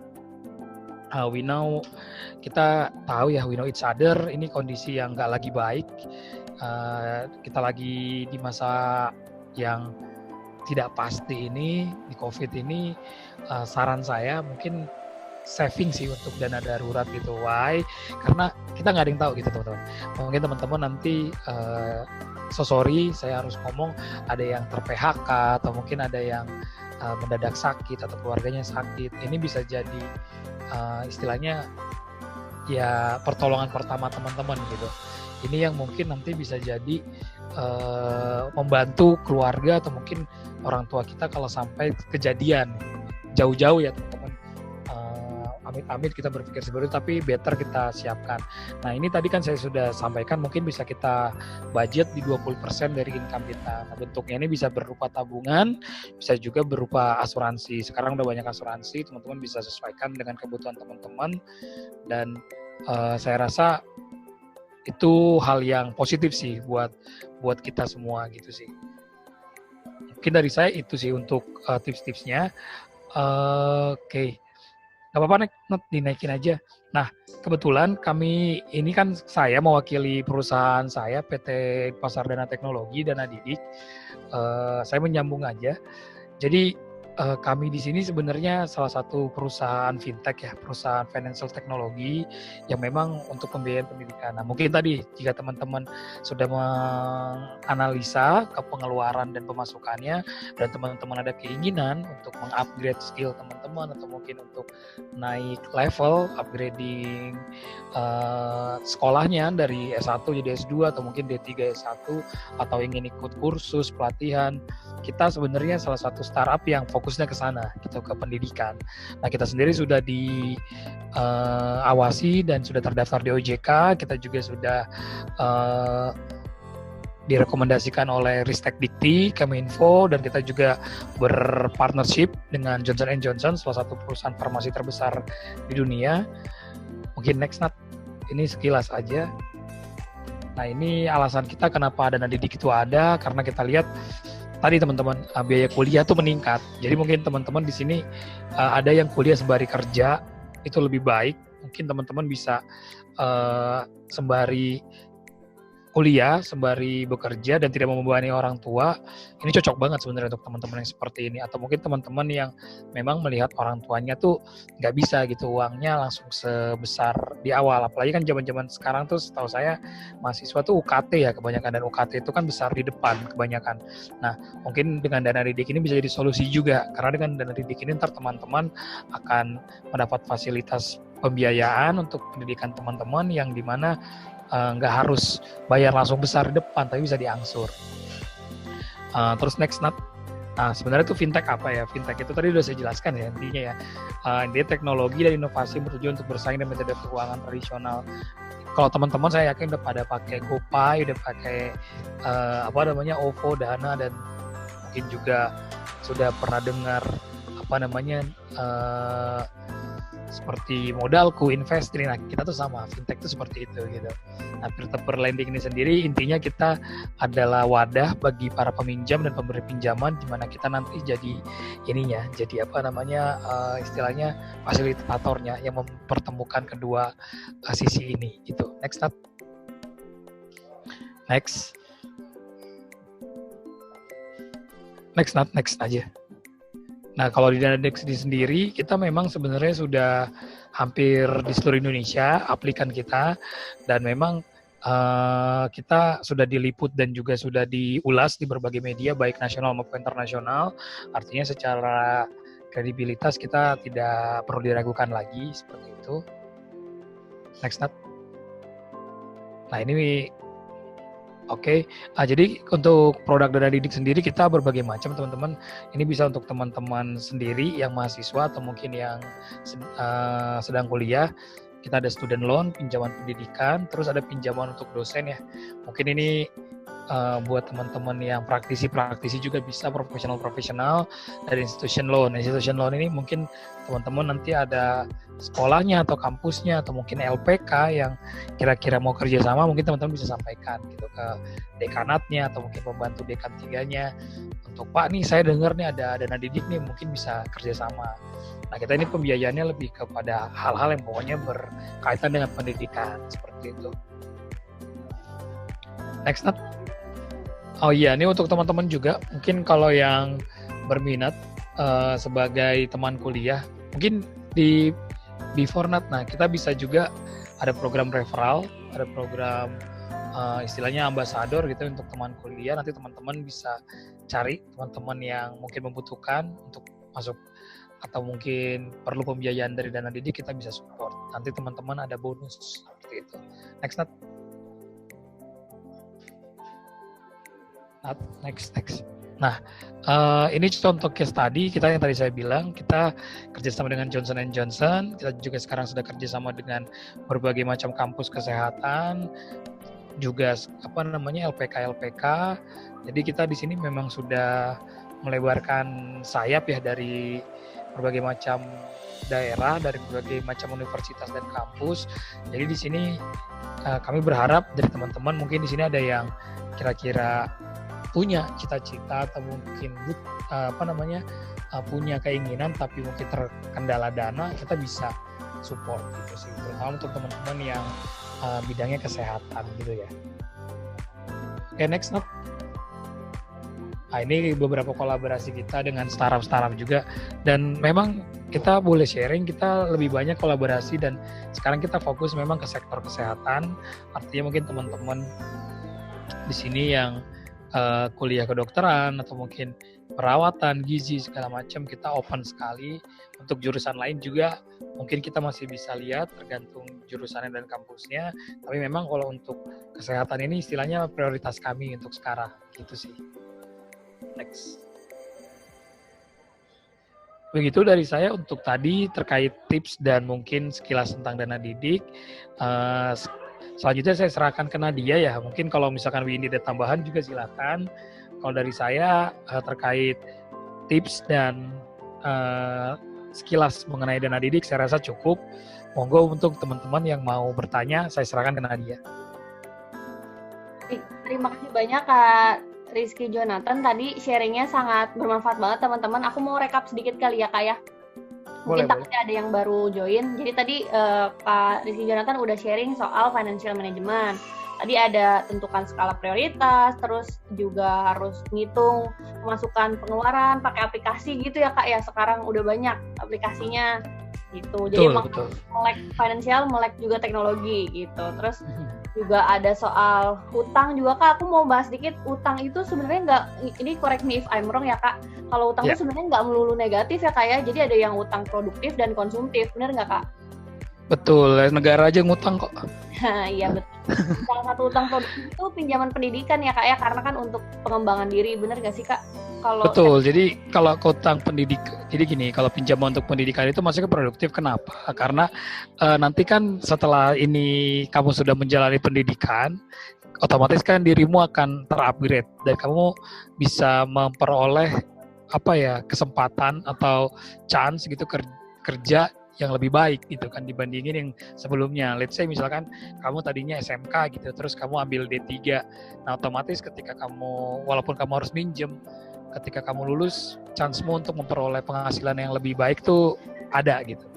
Speaker 3: Kita tahu ya, we know each other, ini kondisi yang nggak lagi baik, kita lagi di masa yang tidak pasti ini, di COVID ini. Saran saya mungkin saving sih untuk dana darurat gitu. Why? Karena kita nggak ada yang tahu gitu teman-teman. Mungkin teman-teman nanti sorry saya harus ngomong, ada yang ter-PHK atau mungkin ada yang mendadak sakit atau keluarganya sakit. Ini bisa jadi istilahnya ya pertolongan pertama teman-teman gitu. Ini yang mungkin nanti bisa jadi membantu keluarga atau mungkin orang tua kita kalau sampai kejadian jauh-jauh ya teman-teman. Amit-amit kita berpikir seperti itu, tapi better kita siapkan. Nah ini tadi kan saya sudah sampaikan, mungkin bisa kita budget di 20% dari income kita. Nah bentuknya ini bisa berupa tabungan, bisa juga berupa asuransi. Sekarang udah banyak asuransi, teman-teman bisa sesuaikan dengan kebutuhan teman-teman. Dan saya rasa itu hal yang positif sih buat kita semua gitu sih. Mungkin dari saya itu sih untuk tips-tipsnya. Oke. Gak apa-apa, dinaikin aja. Nah, kebetulan kami ini kan saya mewakili perusahaan saya, PT Pasar Dana Teknologi, Dana Didik. Saya menyambung aja. Jadi kami di sini sebenarnya salah satu perusahaan fintech ya, perusahaan financial teknologi yang memang untuk pembiayaan pendidikan. Nah, mungkin tadi jika teman-teman sudah menganalisa ke pengeluaran dan pemasukannya, dan teman-teman ada keinginan untuk mengupgrade skill teman-teman atau mungkin untuk naik level, upgrading sekolahnya dari S1 jadi S2 atau mungkin D3 S1, atau ingin ikut kursus pelatihan, kita sebenarnya salah satu startup yang fokusnya ke sana, gitu, ke pendidikan. Nah, kita sendiri sudah diawasi dan sudah terdaftar di OJK. Kita juga sudah direkomendasikan oleh Ristek Dikti, Kemenfo, dan kita juga berpartnership dengan Johnson & Johnson, salah satu perusahaan farmasi terbesar di dunia. Mungkin next, Nat, ini sekilas aja. Nah, ini alasan kita kenapa dana didik itu ada, karena kita lihat tadi teman-teman biaya kuliah tuh meningkat. Jadi mungkin teman-teman di sini ada yang kuliah sembari kerja, itu lebih baik. Mungkin teman-teman bisa sembari kuliah, sembari bekerja dan tidak membebani orang tua. Ini cocok banget sebenarnya untuk teman-teman yang seperti ini. Atau mungkin teman-teman yang memang melihat orang tuanya tuh nggak bisa gitu uangnya langsung sebesar di awal. Apalagi kan zaman-zaman sekarang tuh setahu saya mahasiswa tuh UKT ya kebanyakan, dan UKT itu kan besar di depan kebanyakan. Nah, mungkin dengan dana didik ini bisa jadi solusi juga, karena dengan dana didik ini ntar teman-teman akan mendapat fasilitas pembiayaan untuk pendidikan teman-teman yang dimana nggak harus bayar langsung besar di depan, tapi bisa diangsur. Terus next, Nat. Nah, sebenarnya itu fintech apa ya? Fintech itu tadi udah saya jelaskan ya intinya ya. Dia teknologi dan inovasi bertujuan untuk bersaing dengan metode keuangan tradisional. Kalau teman-teman saya yakin udah pada pakai GoPay, udah pakai OVO, Dana, dan mungkin juga sudah pernah dengar seperti Modalku, Investri. Nah, kita tuh sama, fintech tuh seperti itu gitu. Nah, peer-to-peer lending ini sendiri intinya kita adalah wadah bagi para peminjam dan pemberi pinjaman, di mana kita nanti jadi istilahnya fasilitatornya yang mempertemukan kedua sisi ini gitu. Next, Nat. Next aja. Nah, kalau di Dana Didik sendiri, kita memang sebenarnya sudah hampir di seluruh Indonesia aplikan kita, dan memang kita sudah diliput dan juga sudah diulas di berbagai media, baik nasional maupun internasional. Artinya secara kredibilitas kita tidak perlu diragukan lagi seperti itu. Next Nat. Nah ini oke. Jadi untuk produk Dana Didik sendiri kita berbagai macam teman-teman. Ini bisa untuk teman-teman sendiri yang mahasiswa atau mungkin yang sedang kuliah. Kita ada student loan, pinjaman pendidikan, terus ada pinjaman untuk dosen ya. Mungkin ini buat teman-teman yang praktisi juga bisa, profesional dari institution loan. Institution loan ini mungkin teman-teman nanti ada sekolahnya atau kampusnya atau mungkin LPK yang kira-kira mau kerja sama, mungkin teman-teman bisa sampaikan gitu ke dekanatnya atau mungkin pembantu dekan 3-nya untuk Pak nih saya dengar nih ada Dana Didik nih mungkin bisa kerja sama. Nah kita ini pembiayaannya lebih kepada hal-hal yang pokoknya berkaitan dengan pendidikan seperti itu. Next Nat. Oh iya, ini untuk teman-teman juga, mungkin kalau yang berminat sebagai teman kuliah, mungkin di Before Nat, nah kita bisa juga ada program referral, ada program istilahnya ambasador gitu untuk teman kuliah, nanti teman-teman bisa cari teman-teman yang mungkin membutuhkan untuk masuk atau mungkin perlu pembiayaan dari Dana Didik, kita bisa support. Nanti teman-teman ada bonus seperti itu. Next Nat. Next. Nah, ini contoh case study kita yang tadi saya bilang, kita kerjasama dengan Johnson & Johnson, kita juga sekarang sudah kerjasama dengan berbagai macam kampus kesehatan, juga LPK. Jadi kita di sini memang sudah melebarkan sayap ya dari berbagai macam daerah, dari berbagai macam universitas dan kampus. Jadi di sini kami berharap dari teman-teman mungkin di sini ada yang kira-kira punya cita-cita atau mungkin punya keinginan tapi mungkin terkendala dana, kita bisa support gitu sih, terutama untuk teman-teman yang bidangnya kesehatan gitu ya. Oke, next Nat. Nah, ini beberapa kolaborasi kita dengan startup juga, dan memang kita boleh sharing, kita lebih banyak kolaborasi dan sekarang kita fokus memang ke sektor kesehatan. Artinya mungkin teman-teman di sini yang kuliah kedokteran atau mungkin perawatan, gizi segala macam, kita open sekali. Untuk jurusan lain juga mungkin kita masih bisa lihat tergantung jurusannya dan kampusnya, tapi memang kalau untuk kesehatan ini istilahnya prioritas kami untuk sekarang gitu sih. Next. Begitu dari saya untuk tadi terkait tips dan mungkin sekilas tentang Dana Didik. Selanjutnya saya serahkan ke Nadia ya. Mungkin kalau misalkan Windy ada tambahan juga silakan. Kalau dari saya terkait tips dan sekilas mengenai Dana Didik saya rasa cukup. Monggo untuk teman-teman yang mau bertanya saya serahkan ke Nadia.
Speaker 1: Terima kasih banyak Kak Rizky Jonathan, tadi sharingnya sangat bermanfaat banget teman-teman. Aku mau rekap sedikit kali ya Kak ya. Mungkin takutnya ada yang baru join. Jadi tadi Pak Rizky Jonathan udah sharing soal financial management. Tadi ada tentukan skala prioritas, terus juga harus ngitung pemasukan pengeluaran pakai aplikasi gitu ya Kak ya. Sekarang udah banyak aplikasinya gitu. Jadi melek financial, melek juga teknologi gitu. Terus juga ada soal utang juga Kak. Aku mau bahas dikit, utang itu sebenarnya nggak, ini correct me if I'm wrong ya Kak, kalau utang itu sebenarnya nggak melulu negatif ya Kak ya, jadi ada yang utang produktif dan konsumtif, benar nggak Kak?
Speaker 3: Betul, negara aja ngutang kok.
Speaker 1: Iya betul. Salah satu utang produktif itu pinjaman pendidikan ya Kak ya, karena kan untuk pengembangan diri, benar nggak sih Kak?
Speaker 3: Betul, jadi kalau utang pendidikan, jadi gini, kalau pinjaman untuk pendidikan itu masuknya produktif, kenapa? Karena nanti kan setelah ini kamu sudah menjalani pendidikan, otomatis kan dirimu akan terupgrade dan kamu bisa memperoleh kesempatan atau chance gitu kerja yang lebih baik gitu kan dibandingin yang sebelumnya. Let's say misalkan kamu tadinya SMK gitu, terus kamu ambil D3. Nah, otomatis ketika kamu, walaupun kamu harus minjem, ketika kamu lulus, chance-mu untuk memperoleh penghasilan yang lebih baik tuh ada gitu.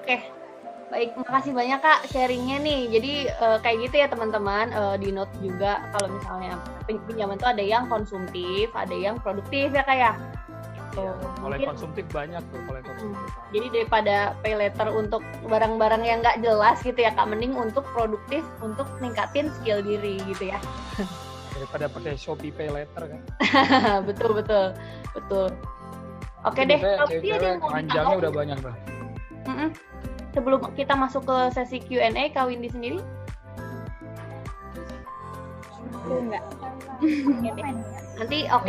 Speaker 1: Oke, baik, makasih banyak Kak sharingnya nih. Jadi kayak gitu ya teman-teman, di note juga kalau misalnya pinjaman tuh ada yang konsumtif, ada yang produktif ya Kak ya.
Speaker 3: Kalau yang konsumtif banyak tuh, kalau yang konsumtif.
Speaker 1: Jadi daripada pay letter untuk barang-barang yang nggak jelas gitu ya Kak, mending untuk produktif, untuk ningkatin skill diri gitu ya.
Speaker 3: daripada pakai Shopee Pay Later kan.
Speaker 1: betul. Oke deh,
Speaker 3: tapi
Speaker 1: ada yang mau
Speaker 3: panjangnya
Speaker 1: ditambah?
Speaker 3: udah banyak tuh.
Speaker 1: Sebelum kita masuk ke sesi Q&A, Kak Windy sendiri?
Speaker 2: Itu enggak.
Speaker 1: Nanti aku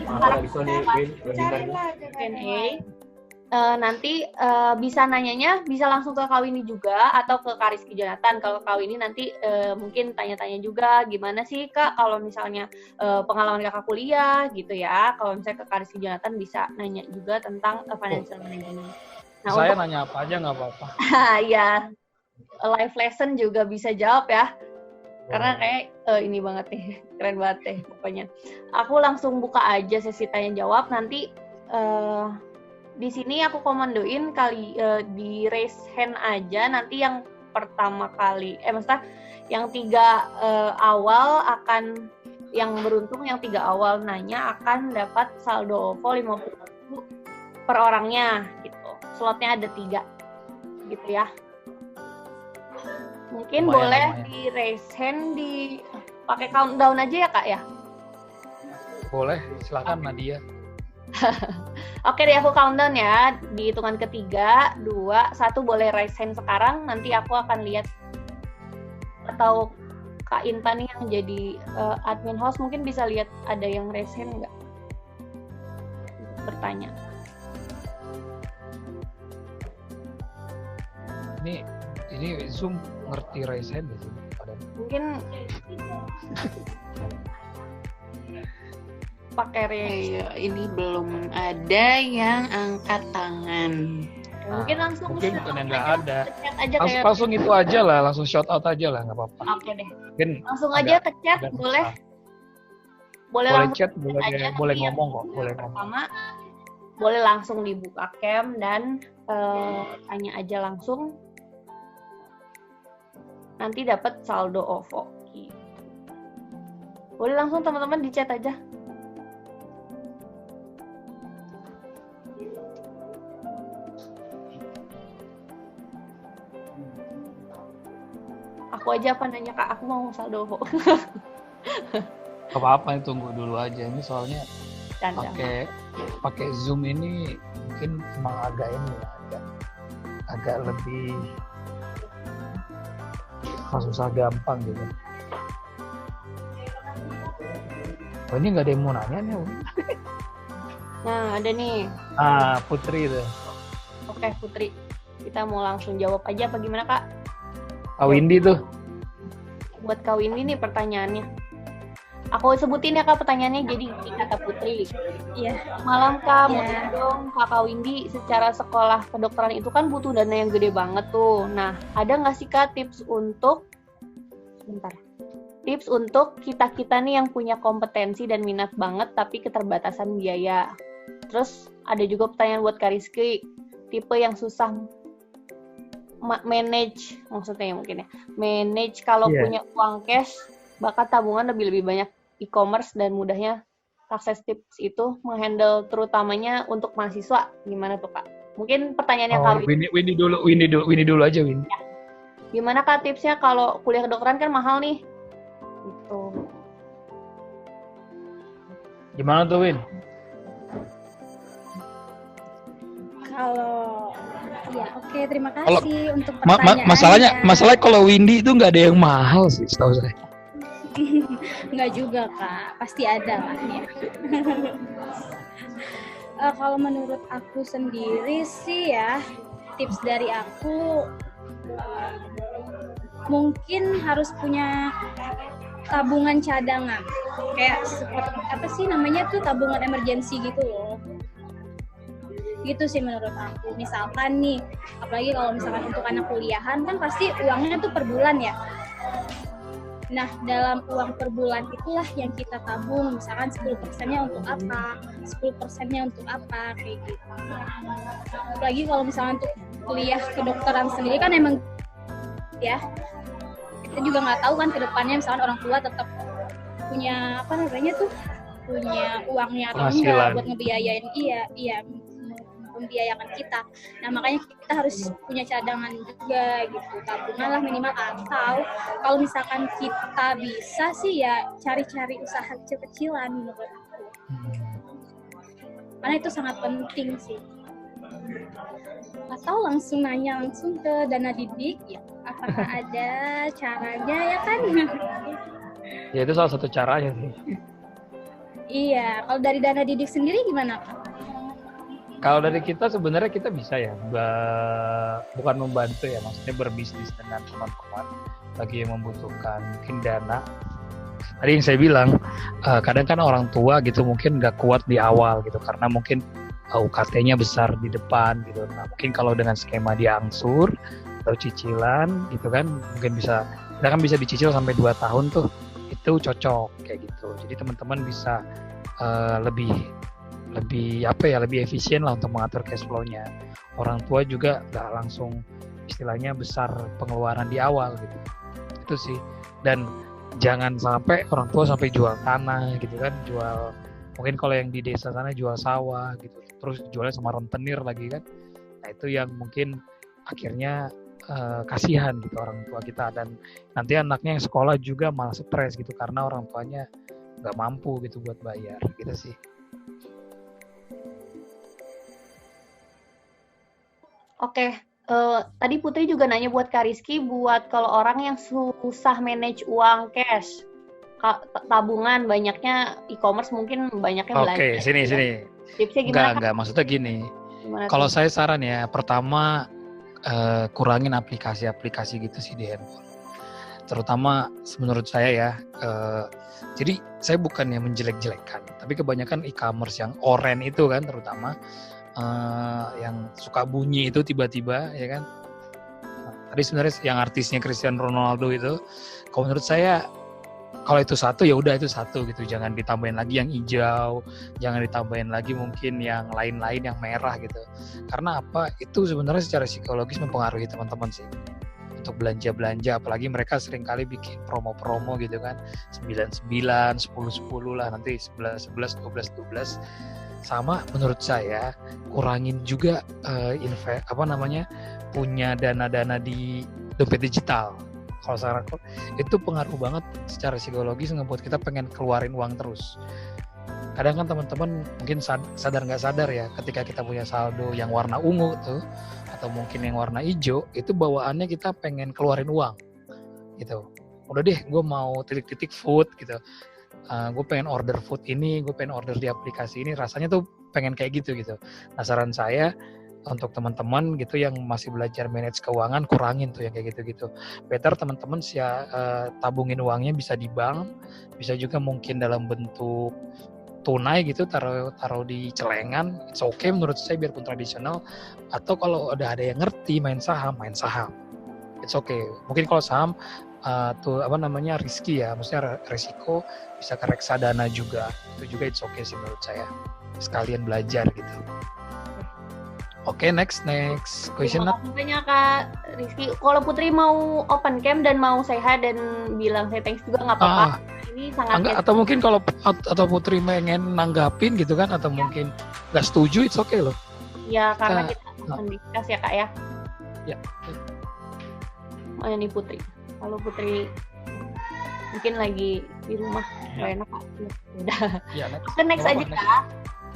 Speaker 1: sekarang Q&A. Nanti bisa nanyanya bisa langsung ke Kak Windy juga atau ke Kak Rizky Jonathan. Kalau Kak Windy nanti mungkin tanya-tanya juga gimana sih Kak kalau misalnya pengalaman Kakak kuliah gitu ya. Kalau misalnya ke Kak Rizky Jonathan bisa nanya juga tentang financial management. Nah,
Speaker 3: saya nanya apa aja nggak apa-apa.
Speaker 1: Iya, live lesson juga bisa jawab ya. Karena kayak ini banget nih, keren banget deh pokoknya. Aku langsung buka aja sesi tanya jawab. Nanti di sini aku komandoin di raise hand aja. Nanti yang pertama kali, maksudnya yang 3 awal akan, yang beruntung yang 3 awal nanya akan dapat saldo OVO 50.000 per orangnya gitu. Slotnya ada 3 gitu ya. Mungkin boleh di raise hand, di pakai countdown aja ya Kak ya?
Speaker 3: Boleh, silakan Nadia.
Speaker 1: Oke deh, aku countdown ya. Di hitungan ketiga, 2, 1 boleh raise hand sekarang. Nanti aku akan lihat. Atau Kak Intan nih yang jadi admin host mungkin bisa lihat ada yang raise hand nggak? Bertanya.
Speaker 3: Ini Zoom ngerti raise hand ya?
Speaker 1: Mungkin pakai
Speaker 4: ini belum ada yang angkat tangan.
Speaker 1: Mungkin langsung
Speaker 3: mungkin yang nggak ada.
Speaker 1: Langsung
Speaker 3: itu aja lah, langsung shout out aja lah, nggak apa-apa.
Speaker 1: Oke deh.
Speaker 3: Mungkin
Speaker 1: langsung aja ke chat, boleh
Speaker 3: chat, boleh ngomong kok, boleh ngomong.
Speaker 1: Pertama, boleh langsung dibuka cam dan tanya aja langsung. Nanti dapat saldo OVO. Boleh langsung teman-teman di chat aja. Aku aja apa nanya Kak, aku mau saldo OVO.
Speaker 3: Apa-apa, tunggu dulu aja. Ini soalnya pakai Zoom ini mungkin emang agak lebih susah gampang gitu. Oh, ini nggak ada yang mau nanya nih.
Speaker 1: Nah, ada nih.
Speaker 3: Putri itu.
Speaker 1: Oke, Putri. Kita mau langsung jawab aja apa gimana, Kak?
Speaker 3: Kak Windy tuh.
Speaker 1: Buat Kak Windy nih pertanyaannya. Aku sebutin ya Kak pertanyaannya, jadi kata Putri.
Speaker 2: Iya.
Speaker 1: Malam Kak, mau dong Kak Windy, secara sekolah kedokteran itu kan butuh dana yang gede banget tuh. Nah, ada nggak sih Kak tips untuk kita nih yang punya kompetensi dan minat banget tapi keterbatasan biaya. Terus ada juga pertanyaan buat Kak Rizky, tipe yang susah manage, maksudnya mungkin ya, manage kalau punya uang cash, bakat tabungan lebih banyak e-commerce dan mudahnya sukses tips itu menghandle terutamanya untuk mahasiswa, gimana tuh Kak? Mungkin pertanyaannya Kak
Speaker 3: Windy dulu aja Windy.
Speaker 1: Ya. Gimana Kak tipsnya kalau kuliah kedokteran kan mahal nih? Gitu.
Speaker 3: Gimana tuh Win?
Speaker 2: Kalau oke, terima kasih untuk pertanyaannya.
Speaker 3: Masalahnya kalau Windy itu nggak ada yang mahal sih, setahu saya.
Speaker 2: Nggak juga Kak, pasti ada lah ya. Kalau menurut aku sendiri sih ya, tips dari aku mungkin harus punya tabungan cadangan, kayak seperti apa sih namanya tuh, tabungan emergensi gitu loh. Gitu sih menurut aku. Misalkan nih, apalagi kalau misalkan untuk anak kuliahan kan pasti uangnya tuh per bulan ya. Nah, dalam uang per bulan itulah yang kita tabung, misalkan 10%-nya untuk apa, 10%-nya untuk apa, kayak gitu. Apalagi kalau misalkan untuk kuliah kedokteran sendiri kan emang ya, kita juga nggak tahu kan ke depannya misalkan orang tua tetap punya punya uangnya atau enggak buat ngebiayain membiayakan kita. Nah makanya kita harus punya cadangan juga gitu, tabungan lah minimal, atau kalau misalkan kita bisa sih ya cari-cari usaha kecil-kecilan menurut aku. Karena itu sangat penting sih. Atau langsung nanya langsung ke Dana Didik ya, apakah ada caranya ya kan?
Speaker 3: Ya itu salah satu caranya sih.
Speaker 2: Iya, kalau dari Dana Didik sendiri gimana Kak?
Speaker 3: Kalau dari kita sebenarnya kita bisa ya, bukan membantu ya, maksudnya berbisnis dengan teman-teman bagi yang membutuhkan mungkin dana. Tadi yang saya bilang, kadang kan orang tua gitu mungkin nggak kuat di awal gitu, karena mungkin UKT-nya besar di depan gitu. Nah mungkin kalau dengan skema diangsur atau cicilan gitu kan, mungkin kita kan bisa dicicil sampai 2 tahun tuh, itu cocok kayak gitu. Jadi teman-teman bisa lebih efisien lah untuk mengatur cash flow-nya. Orang tua juga nggak langsung istilahnya besar pengeluaran di awal gitu. Itu sih. Dan jangan sampai orang tua sampai jual tanah gitu kan, mungkin kalau yang di desa sana jual sawah gitu, terus jualnya sama rentenir lagi kan. Nah itu yang mungkin akhirnya kasihan gitu orang tua kita, dan nanti anaknya yang sekolah juga malah stres gitu karena orang tuanya nggak mampu gitu buat bayar gitu sih.
Speaker 1: Oke, tadi Putri juga nanya buat Kak Rizky, buat kalau orang yang susah manage uang cash, tabungan, banyaknya e-commerce mungkin banyaknya belanja.
Speaker 3: Oke, sini.
Speaker 1: Tipsnya gimana?
Speaker 3: Enggak, maksudnya gini. Kalau saya saran ya, pertama kurangin aplikasi-aplikasi gitu sih di handphone. Terutama menurut saya ya, jadi saya bukannya menjelek-jelekan, tapi kebanyakan e-commerce yang oren itu kan terutama, yang suka bunyi itu tiba-tiba ya kan. Tadi sebenarnya yang artisnya Cristiano Ronaldo itu, kalau menurut saya kalau itu satu ya udah itu satu gitu, jangan ditambahin lagi yang hijau, jangan ditambahin lagi mungkin yang lain-lain yang merah gitu. Karena apa? Itu sebenarnya secara psikologis mempengaruhi teman-teman sih untuk belanja-belanja, apalagi mereka sering kali bikin promo-promo gitu kan, 99, 10 lah, nanti 11 12. Sama menurut saya kurangin juga punya dana-dana di dompet digital. Kalau sekarang itu pengaruh banget secara psikologis, ngebuat kita pengen keluarin uang terus. Kadang kan teman-teman mungkin sadar nggak sadar ya, ketika kita punya saldo yang warna ungu tuh atau mungkin yang warna hijau, itu bawaannya kita pengen keluarin uang gitu. Udah deh, gue mau titik-titik food gitu. Gue pengen order food ini, gue pengen order di aplikasi ini, rasanya tuh pengen kayak gitu. Nah saran saya untuk teman-teman gitu yang masih belajar manage keuangan, kurangin tuh yang kayak gitu. Better teman-teman tabungin uangnya bisa di bank, bisa juga mungkin dalam bentuk tunai gitu, taruh di celengan, it's okay menurut saya biarpun tradisional. Atau kalau udah ada yang ngerti main saham, it's okay. Mungkin kalau saham risky ya, maksudnya resiko, bisa ke reksadana juga, itu juga it's okay sih menurut saya, sekalian belajar gitu. Oke, next question.
Speaker 1: Terima kasih banyak Kak Rizky. Kalau Putri mau open cam dan mau say hi dan bilang say thanks juga nggak apa-apa. Ini sangat
Speaker 3: atau mungkin kalau Putri pengen nanggapin gitu kan, atau mungkin nggak setuju, it's okay loh.
Speaker 1: Ya karena kita mendiskus ya Kak ya.
Speaker 3: Ya.
Speaker 1: Oh ini Putri. Kalau Putri mungkin lagi di rumah, nggak enak Kak. Udah.
Speaker 3: Ya,
Speaker 1: next aja Kak.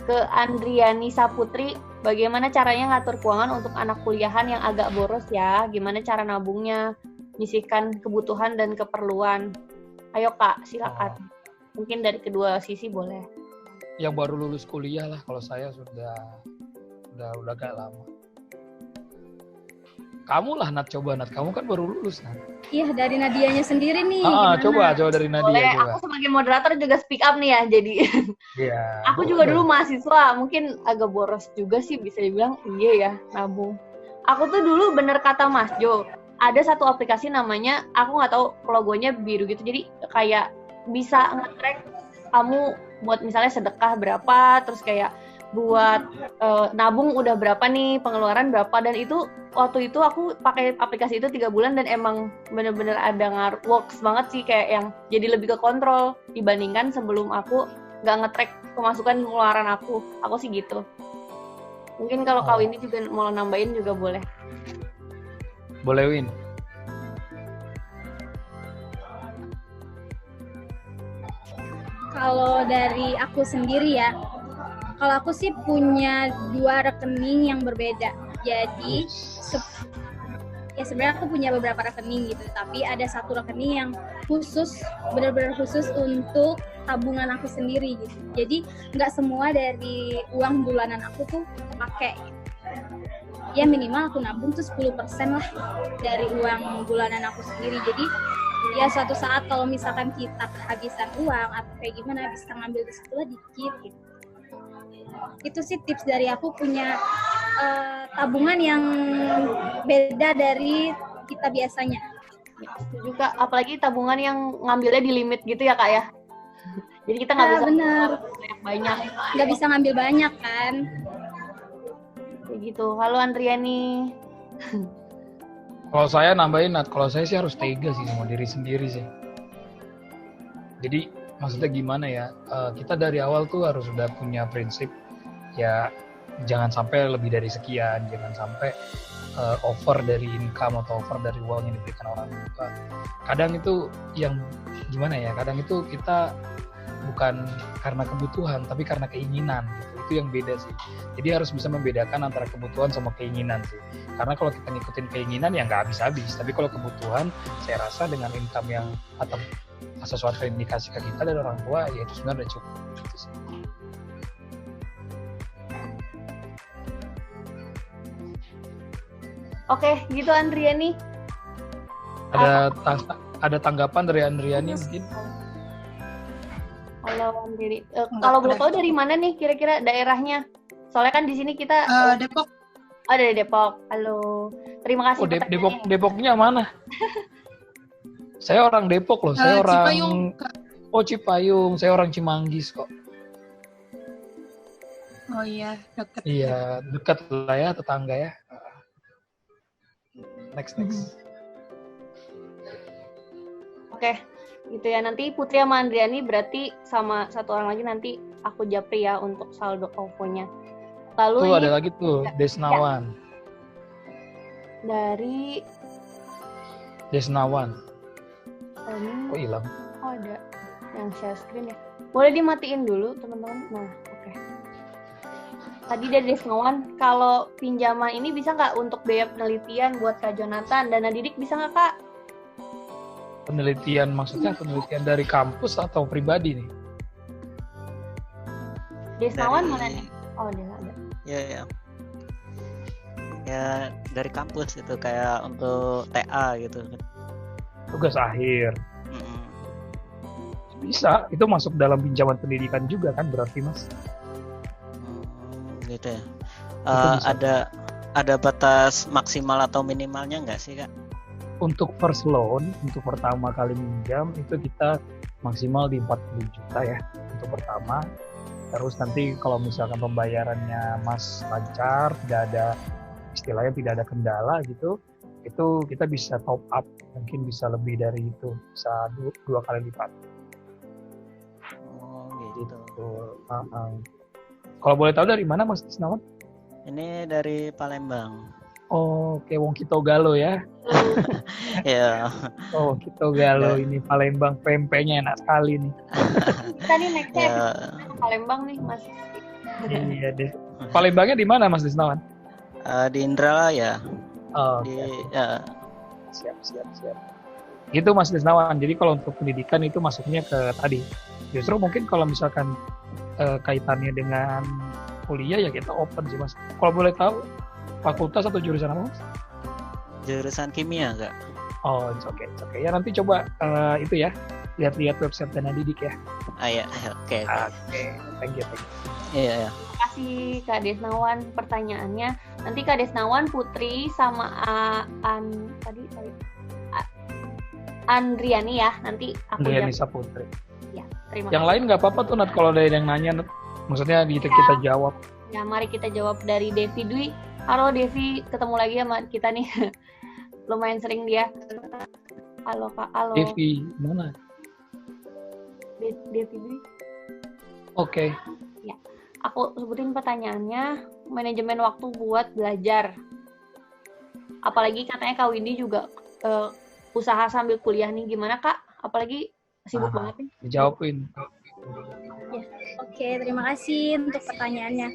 Speaker 1: Ke Andriani Saputri, bagaimana caranya ngatur keuangan untuk anak kuliahan yang agak boros ya? Gimana cara nabungnya, menyisihkan kebutuhan dan keperluan? Ayo Kak, silakan. Mungkin dari kedua sisi boleh.
Speaker 3: Yang baru lulus kuliah lah, kalau saya sudah agak lama. Kamu lah Nat, coba Nat, kamu kan baru lulus Nat.
Speaker 2: Iya, dari Nadianya sendiri nih.
Speaker 3: Coba dari Nadia.
Speaker 1: Boleh, coba. Aku sebagai moderator juga speak up nih ya, jadi.
Speaker 3: Iya.
Speaker 1: Aku juga dulu mahasiswa, mungkin agak boros juga sih bisa dibilang. Iya ya, nabung. Aku tuh dulu bener kata Mas Jo, ada satu aplikasi namanya, aku nggak tahu logonya biru gitu, jadi kayak bisa nge-track kamu buat misalnya sedekah berapa, terus kayak buat nabung udah berapa nih, pengeluaran berapa, dan itu waktu itu aku pakai aplikasi itu 3 bulan dan emang bener-bener ada works banget sih, kayak yang jadi lebih ke kontrol dibandingkan sebelum aku nggak nge-track pemasukan pengeluaran aku sih gitu. Mungkin kalau Kak Windy juga mau nambahin juga boleh.
Speaker 3: Boleh, Win.
Speaker 2: Kalau dari aku sendiri ya, kalau aku sih punya 2 rekening yang berbeda. Jadi ya sebenarnya aku punya beberapa rekening gitu, tapi ada satu rekening yang khusus, benar-benar khusus untuk tabungan aku sendiri gitu. Jadi nggak semua dari uang bulanan aku tuh pakai. Ya minimal aku nabung tuh 10% lah dari uang bulanan aku sendiri. Jadi ya suatu saat kalau misalkan kita kehabisan uang atau kayak gimana, bisa ngambil di situ lah dikit gitu. Itu sih tips dari aku, punya tabungan yang beda dari kita biasanya.
Speaker 1: Juga apalagi tabungan yang ngambilnya di limit gitu ya Kak ya. Jadi kita nggak bisa
Speaker 2: bener.
Speaker 1: banyak.
Speaker 2: Nggak bisa ngambil banyak kan.
Speaker 1: Kayak gitu. Halo Andriani.
Speaker 3: Kalau saya nambahin, kalau saya sih harus tega sih sama diri sendiri sih. Jadi maksudnya gimana ya? Kita dari awal tuh harus udah punya prinsip ya, jangan sampai lebih dari sekian, jangan sampai over dari income atau over dari uang yang diberikan orang tua. Kadang itu yang gimana ya? Kadang itu kita bukan karena kebutuhan, tapi karena keinginan gitu. Itu yang beda sih. Jadi harus bisa membedakan antara kebutuhan sama keinginan sih. Karena kalau kita ngikutin keinginan ya nggak habis-habis. Tapi kalau kebutuhan, saya rasa dengan income yang atau sesuatu yang dikasih ke kita dari orang tua, ya itu sebenarnya udah cukup. Gitu sih.
Speaker 1: Oke, gitu Andriani.
Speaker 3: Ada tanggapan dari Andriani mungkin?
Speaker 1: Halo Andriani. Kalau boleh tahu dari mana nih kira-kira daerahnya? Soalnya kan di sini kita
Speaker 5: Depok.
Speaker 1: Oh, dari Depok. Halo. Terima kasih.
Speaker 3: Depoknya mana? Saya orang Depok loh. Saya orang
Speaker 5: Cipayung.
Speaker 3: Oh, Cipayung. Saya orang Cimanggis kok.
Speaker 5: Oh iya, dekat.
Speaker 3: Iya, dekat lah ya, tetangga ya. Next.
Speaker 1: Oke, gitu ya. Nanti Putri sama Andriani berarti sama satu orang lagi nanti aku japri ya untuk saldo OVO-nya. Lalu
Speaker 3: Tuh
Speaker 1: ini
Speaker 3: ada lagi tuh, Desnawan.
Speaker 1: dari
Speaker 3: Desnawan.
Speaker 1: ini
Speaker 3: Kok hilang?
Speaker 1: oh ada yang share screen ya. Boleh dimatiin dulu teman-teman. Nah, oke. Tadi dari Desnawan, kalau pinjaman ini bisa nggak untuk biaya penelitian buat Kak Jonathan? Dana didik bisa nggak Kak?
Speaker 3: Penelitian maksudnya penelitian dari kampus atau pribadi nih?
Speaker 1: Desnawan mana nih? Oh, dia nggak ada.
Speaker 6: Ya. Ya dari kampus itu kayak untuk TA gitu.
Speaker 3: Tugas akhir.
Speaker 6: Mm-mm.
Speaker 3: Bisa, itu masuk dalam pinjaman pendidikan juga kan berarti Mas?
Speaker 6: Gitu ya.
Speaker 3: Bisa.
Speaker 6: Ada batas maksimal atau minimalnya nggak sih Kak?
Speaker 3: Untuk first loan, untuk pertama kali minjam itu kita maksimal di 40 juta ya untuk pertama. Terus nanti kalau misalkan pembayarannya Mas lancar, istilahnya tidak ada kendala gitu, itu kita bisa top up, mungkin bisa lebih dari itu, bisa dua kali lipat.
Speaker 6: Oh gitu.
Speaker 3: Kalau boleh tahu dari mana Mas Desnawan?
Speaker 6: Ini dari Palembang.
Speaker 3: Oh, oke, Wong Kitogalo ya.
Speaker 6: Ya.
Speaker 3: Oh, Kitogalo ini Palembang, pempeknya enak sekali nih.
Speaker 1: Kita nih nextnya
Speaker 6: Ya.
Speaker 1: ke Palembang nih Mas.
Speaker 3: Iya deh. Palembangnya di mana Mas Desnawan?
Speaker 6: Di Indralaya.
Speaker 3: Oh,
Speaker 6: Di
Speaker 3: oke.
Speaker 6: ya.
Speaker 3: Siap. Gitu Mas Desnawan. Jadi kalau untuk pendidikan itu masuknya ke tadi. Justru mungkin kalau misalkan kaitannya dengan kuliah ya kita open sih Mas. Kalau boleh tahu fakultas atau jurusan apa Mas?
Speaker 6: Jurusan kimia Kak.
Speaker 3: Oh, it's okay. Ya nanti coba itu ya, lihat-lihat website Dana Didik ya.
Speaker 6: Ya, oke.
Speaker 3: Oke, thank you.
Speaker 6: Iya.
Speaker 1: Terima kasih Kak Desnawan pertanyaannya. Nanti Kak Desnawan, Putri sama Andriani ya. Nanti aku
Speaker 3: Andriani
Speaker 1: jawab.
Speaker 3: Saputri.
Speaker 1: Ya, terima
Speaker 3: Yang
Speaker 1: kasih.
Speaker 3: lain nggak apa-apa tuh Nat, kalau ada yang nanya Nat. Maksudnya kita jawab.
Speaker 1: Ya, mari kita jawab dari Devi Dwi. Halo Devi, ketemu lagi sama kita nih. Lumayan sering dia. Halo Kak, halo.
Speaker 3: Devi, mana?
Speaker 1: Devi Dwi.
Speaker 3: Oke.
Speaker 1: Aku sebutin pertanyaannya, manajemen waktu buat belajar. Apalagi katanya Kak Windy juga usaha sambil kuliah nih, gimana Kak? Apalagi sibuk banget nih.
Speaker 3: Dijawabin.
Speaker 2: Oke, terima kasih untuk pertanyaannya.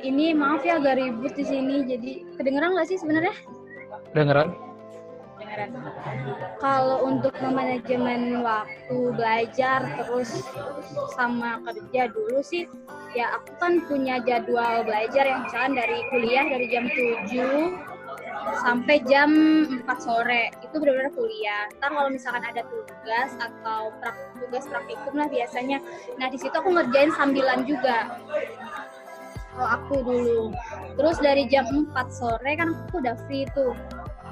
Speaker 2: Ini maaf ya agak ribut di sini, jadi kedengeran nggak sih sebenarnya?
Speaker 3: Dengeran?
Speaker 2: Kalau untuk manajemen waktu belajar terus sama kerja dulu sih, ya aku kan punya jadwal belajar yang misalkan dari kuliah dari jam 7 sampai jam 4 sore, itu benar-benar kuliah. Ntar kalau misalkan ada tugas atau tugas praktikum lah biasanya, nah di situ aku ngerjain sambilan juga. Kalau aku dulu, terus dari jam 4 sore kan aku udah free tuh.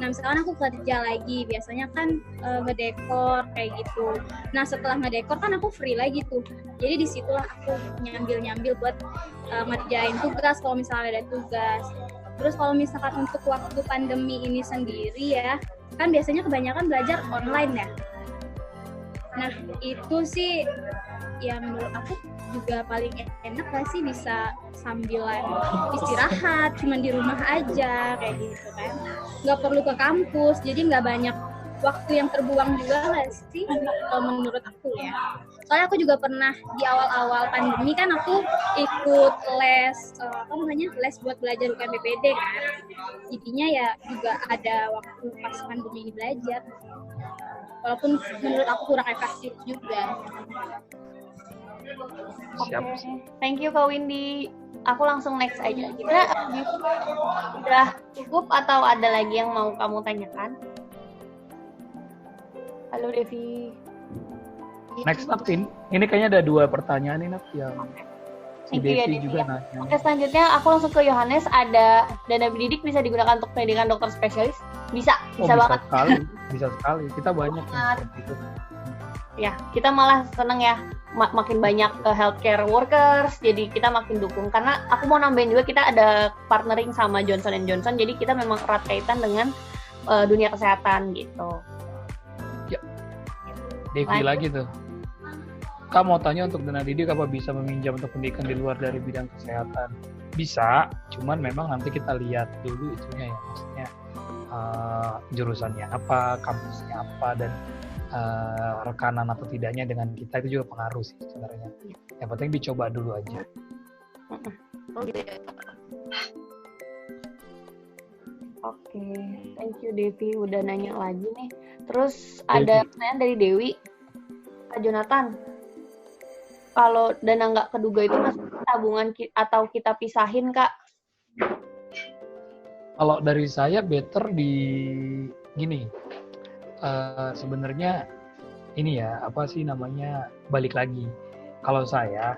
Speaker 2: Nah misalkan aku kerja lagi, biasanya kan ngedekor kayak gitu. Nah setelah ngedekor kan aku free lagi tuh. Jadi disitulah aku nyambil buat ngerjain tugas kalau misalnya ada tugas. Terus kalau misalkan untuk waktu pandemi ini sendiri ya, kan biasanya kebanyakan belajar online ya. Nah itu sih yang menurut aku juga paling enak lah sih, bisa sambilan istirahat, cuman di rumah aja kayak gitu kan, nggak perlu ke kampus, jadi nggak banyak waktu yang terbuang juga lah sih kalau menurut aku ya. Soalnya aku juga pernah di awal-awal pandemi kan aku ikut les les buat belajar UKM BPD kan, jadinya ya juga ada waktu pas pandemi ini belajar, walaupun menurut aku kurang efektif juga.
Speaker 3: Siap.
Speaker 1: Thank you Kak Windy. Aku langsung next aja. Kita udah cukup atau ada lagi yang mau kamu tanyakan? Halo Devi.
Speaker 3: Next up, ini kayaknya ada 2 pertanyaan nih Nap, yang si
Speaker 1: Thank you ya,
Speaker 3: Devi
Speaker 1: Devi,
Speaker 3: juga
Speaker 1: ya.
Speaker 3: nanya.
Speaker 1: Oke, selanjutnya aku langsung ke Yohanes. Ada dana bidik bisa digunakan untuk pendidikan dokter spesialis? Bisa banget.
Speaker 3: Bisa sekali. Kita banyak yang seperti itu.
Speaker 1: Ya, kita malah seneng ya, makin banyak healthcare workers, jadi kita makin dukung. Karena aku mau nambahin juga, kita ada partnering sama Johnson & Johnson, jadi kita memang erat kaitan dengan dunia kesehatan gitu.
Speaker 3: Ya, Devi lagi tuh. Kak mau tanya, untuk dana didik apa bisa meminjam untuk pendidikan di luar dari bidang kesehatan? Bisa, cuman memang nanti kita lihat dulu itunya ya, maksudnya jurusannya apa, kampusnya apa, dan rekanan atau tidaknya dengan kita itu juga pengaruh sih sebenarnya. Yang penting dicoba dulu aja.
Speaker 1: Oke, thank you Devi udah nanya lagi nih. Terus ada pertanyaan dari Dewi, Kak Jonathan. Kalau dana nggak keduga itu masuk tabungan atau kita pisahin Kak?
Speaker 3: Kalau dari saya better di gini. Sebenarnya ini ya, apa sih namanya, balik lagi. Kalau saya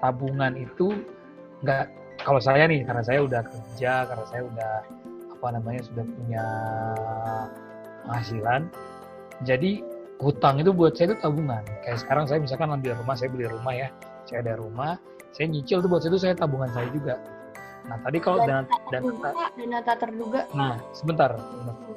Speaker 3: tabungan itu nggak, kalau saya nih, karena saya udah kerja, karena saya udah sudah punya penghasilan, jadi hutang itu buat saya itu tabungan. Kayak sekarang saya misalkan ambil rumah, saya beli rumah ya, saya ada rumah, saya nyicil tuh, buat itu saya tabungan saya juga. Nah tadi kalau dana
Speaker 1: tak terduga.
Speaker 3: Nah sebentar.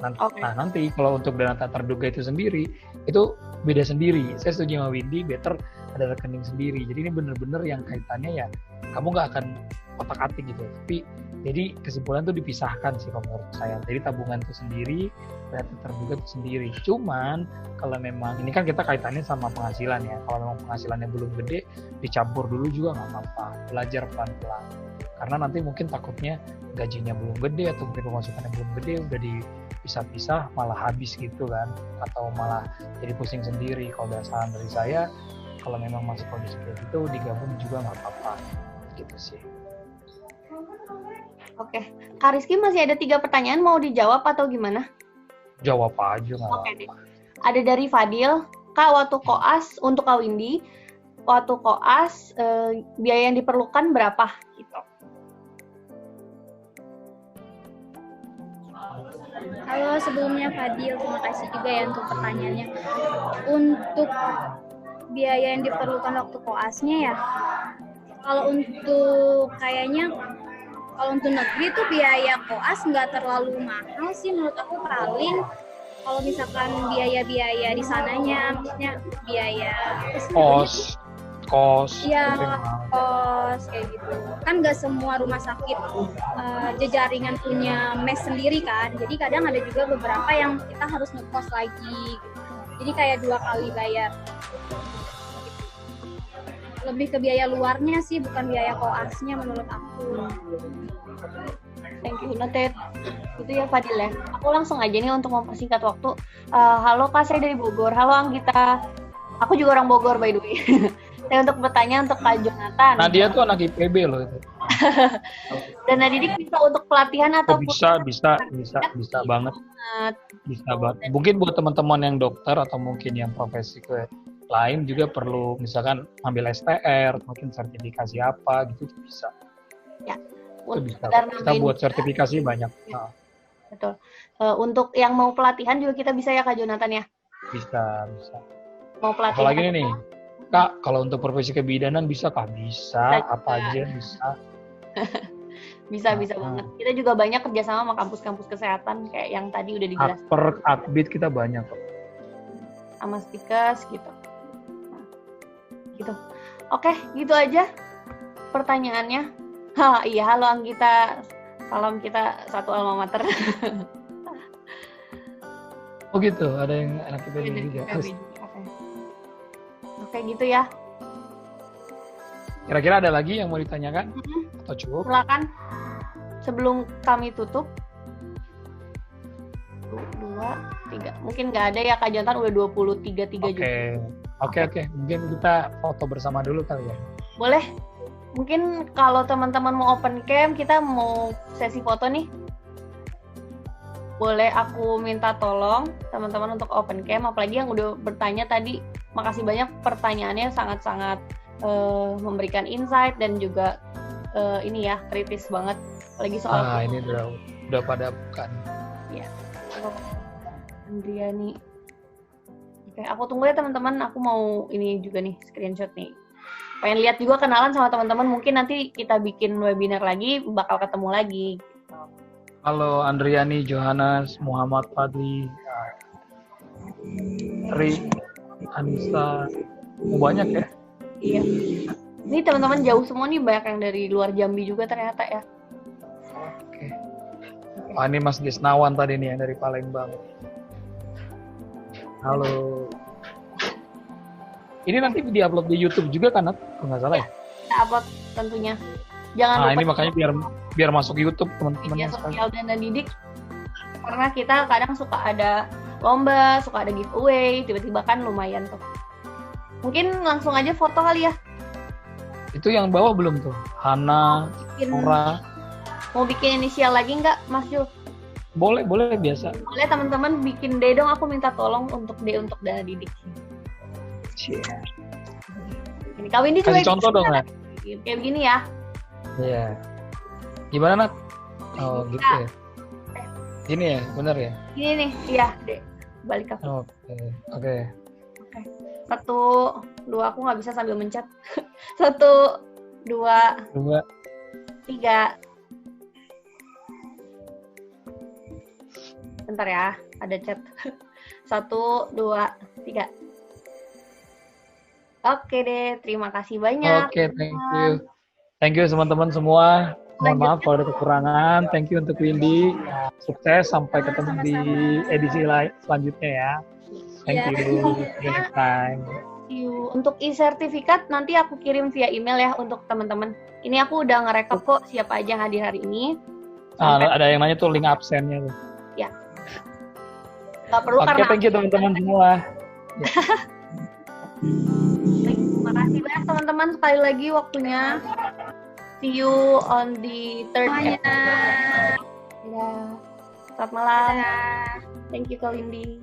Speaker 1: Okay.
Speaker 3: Nah nanti kalau untuk dana tak terduga itu sendiri, itu beda sendiri. Saya setuju sama Windy, better ada rekening sendiri. Jadi ini bener-bener yang kaitannya ya, kamu nggak akan otak-atik gitu. Tapi jadi kesimpulan tuh dipisahkan sih kalau menurut saya. Jadi tabungan itu sendiri, dana tak terduga itu sendiri. Cuman kalau memang ini kan kita kaitannya sama penghasilan ya. Kalau memang penghasilannya belum gede, dicampur dulu juga nggak apa-apa. Belajar pelan-pelan. Karena nanti mungkin takutnya gajinya belum gede atau mungkin pemasukannya belum gede, udah dipisah-pisah malah habis gitu kan, atau malah jadi pusing sendiri. Kalau ada saran dari saya, kalau memang masih kondisi kayak gitu, digabung juga nggak apa-apa gitu sih.
Speaker 1: Oke, Kak Rizky masih ada 3 pertanyaan, mau dijawab atau gimana?
Speaker 3: Jawab aja nggak
Speaker 1: Oke,
Speaker 3: apa-apa.
Speaker 1: Ada dari Fadil, Kak, waktu koas untuk Kak Windy, waktu koas biaya yang diperlukan berapa gitu?
Speaker 2: Halo, sebelumnya Fadil, terima kasih juga ya untuk pertanyaannya. Untuk biaya yang diperlukan waktu koasnya ya, kalau untuk untuk negeri tuh biaya koas nggak terlalu mahal sih menurut aku. Paling kalau misalkan biaya-biaya di sananya, maksudnya biaya
Speaker 3: kos.
Speaker 2: Iya,
Speaker 3: Tapi mahal.
Speaker 2: kos kayak gitu. Kan nggak semua rumah sakit jejaringan punya mes sendiri kan. Jadi kadang ada juga beberapa yang kita harus ngekos lagi. Gitu. Jadi kayak 2 kali bayar. Lebih ke biaya luarnya sih, bukan biaya koasnya menurut aku.
Speaker 1: Thank you, noted. Itu ya Fadil ya. Aku langsung aja nih untuk mempersingkat waktu. Halo Kak, saya dari Bogor. Halo Anggita. Aku juga orang Bogor by the way. Saya untuk bertanya untuk Kak Jonathan.
Speaker 3: Nadia tuh anak IPB loh itu.
Speaker 1: Dan Nadidik bisa untuk pelatihan atau
Speaker 3: Bisa banget. Bisa banget. Mungkin buat teman-teman yang dokter atau mungkin yang profesi ke lain juga perlu misalkan ambil STR, mungkin sertifikasi apa gitu bisa.
Speaker 1: Ya.
Speaker 3: Itu bisa. Kita buat sertifikasi banyak.
Speaker 1: Ya. Betul. Untuk yang mau pelatihan juga kita bisa ya Kak Jonathan ya?
Speaker 3: Bisa.
Speaker 1: Mau pelatihan.
Speaker 3: Apalagi ini nih, Kak, kalau untuk profesi kebidanan bisa Kak? Bisa, apa aja bisa.
Speaker 1: bisa banget. Kita juga banyak kerjasama sama kampus-kampus kesehatan kayak yang tadi udah dijelaskan.
Speaker 3: Akper, Akbid kita banyak kok.
Speaker 1: Sama Stikes gitu. Nah, gitu. Oke, gitu aja pertanyaannya. Iya, halo Anggita. Salam kita satu alma mater.
Speaker 3: Oh gitu, ada yang anak kita juga.
Speaker 1: Oke, gitu ya.
Speaker 3: Kira-kira ada lagi yang mau ditanyakan? Atau cukup?
Speaker 1: Silakan. Sebelum kami tutup. 2, 3. Mungkin nggak ada ya Kak Jonathan, udah 23 juga.
Speaker 3: Oke. Mungkin kita foto bersama dulu kali ya.
Speaker 1: Boleh. Mungkin kalau teman-teman mau open cam, kita mau sesi foto nih. Boleh aku minta tolong teman-teman untuk open cam, apalagi yang udah bertanya tadi. Makasih banyak pertanyaannya, sangat-sangat memberikan insight dan juga ini ya, kritis banget. Apalagi soal
Speaker 3: ini udah pada bukan.
Speaker 1: Ya. Andriani. Oke, aku tunggu ya teman-teman. Aku mau ini juga nih, screenshot nih. Pengen lihat juga kenalan sama teman-teman. Mungkin nanti kita bikin webinar lagi, bakal ketemu lagi.
Speaker 3: Halo Andriani, Johannes, Muhammad Fadli, Ri, Anissa, banyak ya?
Speaker 1: Iya. Ini teman-teman jauh semua nih, banyak yang dari luar Jambi juga ternyata ya.
Speaker 3: Oke. Wah, ini Mas Desnawan tadi nih yang dari Palembang. Halo. Ini nanti diupload di YouTube juga kan, Nat? Kalau nggak salah ya?
Speaker 1: Kita upload tentunya. Jangan lupa.
Speaker 3: Ini makanya biar masuk YouTube teman-teman.
Speaker 1: Media sosial dan Didik. Karena kita kadang suka ada lomba, suka ada giveaway, tiba-tiba kan lumayan tuh. Mungkin langsung aja foto kali ya.
Speaker 3: Itu yang bawah belum tuh? Hana, Nora.
Speaker 1: Mau bikin inisial lagi nggak, Mas Jul?
Speaker 3: Boleh biasa.
Speaker 1: Boleh teman-teman bikin D dong, aku minta tolong untuk D untuk Dana Didik.
Speaker 3: Yeah.
Speaker 1: Ini Kak Windy
Speaker 3: kasih contoh dong, Nat.
Speaker 1: Kayak begini ya.
Speaker 3: Iya. Gimana, Nat? Oh, gitu ya. Gini ya, benar ya?
Speaker 1: Gini nih, iya, D. Balik ke.
Speaker 3: Oke.
Speaker 1: 1, 2, aku nggak bisa sambil mencet. 1, 2, 3. Bentar ya, ada chat. 1, 2, 3. Oke deh, terima kasih banyak.
Speaker 3: Oke, thank you. Thank you teman-teman semua. Mohon maaf kalau ada kekurangan. Thank you untuk Windy. Sukses, sampai ketemu di edisi selanjutnya ya. Thank you. See you next time.
Speaker 1: Untuk e-sertifikat nanti aku kirim via email ya untuk teman-teman. Ini aku udah ngerekap kok siapa aja yang hadir hari ini.
Speaker 3: Ada yang nanya tuh link absennya tuh.
Speaker 1: Ya. Gak perlu karena.
Speaker 3: Thank you teman-teman semua.
Speaker 1: Terima kasih banyak teman-teman, sekali lagi waktunya. See you on the third episode. Ya. Selamat malam. Thank you Kak Windy.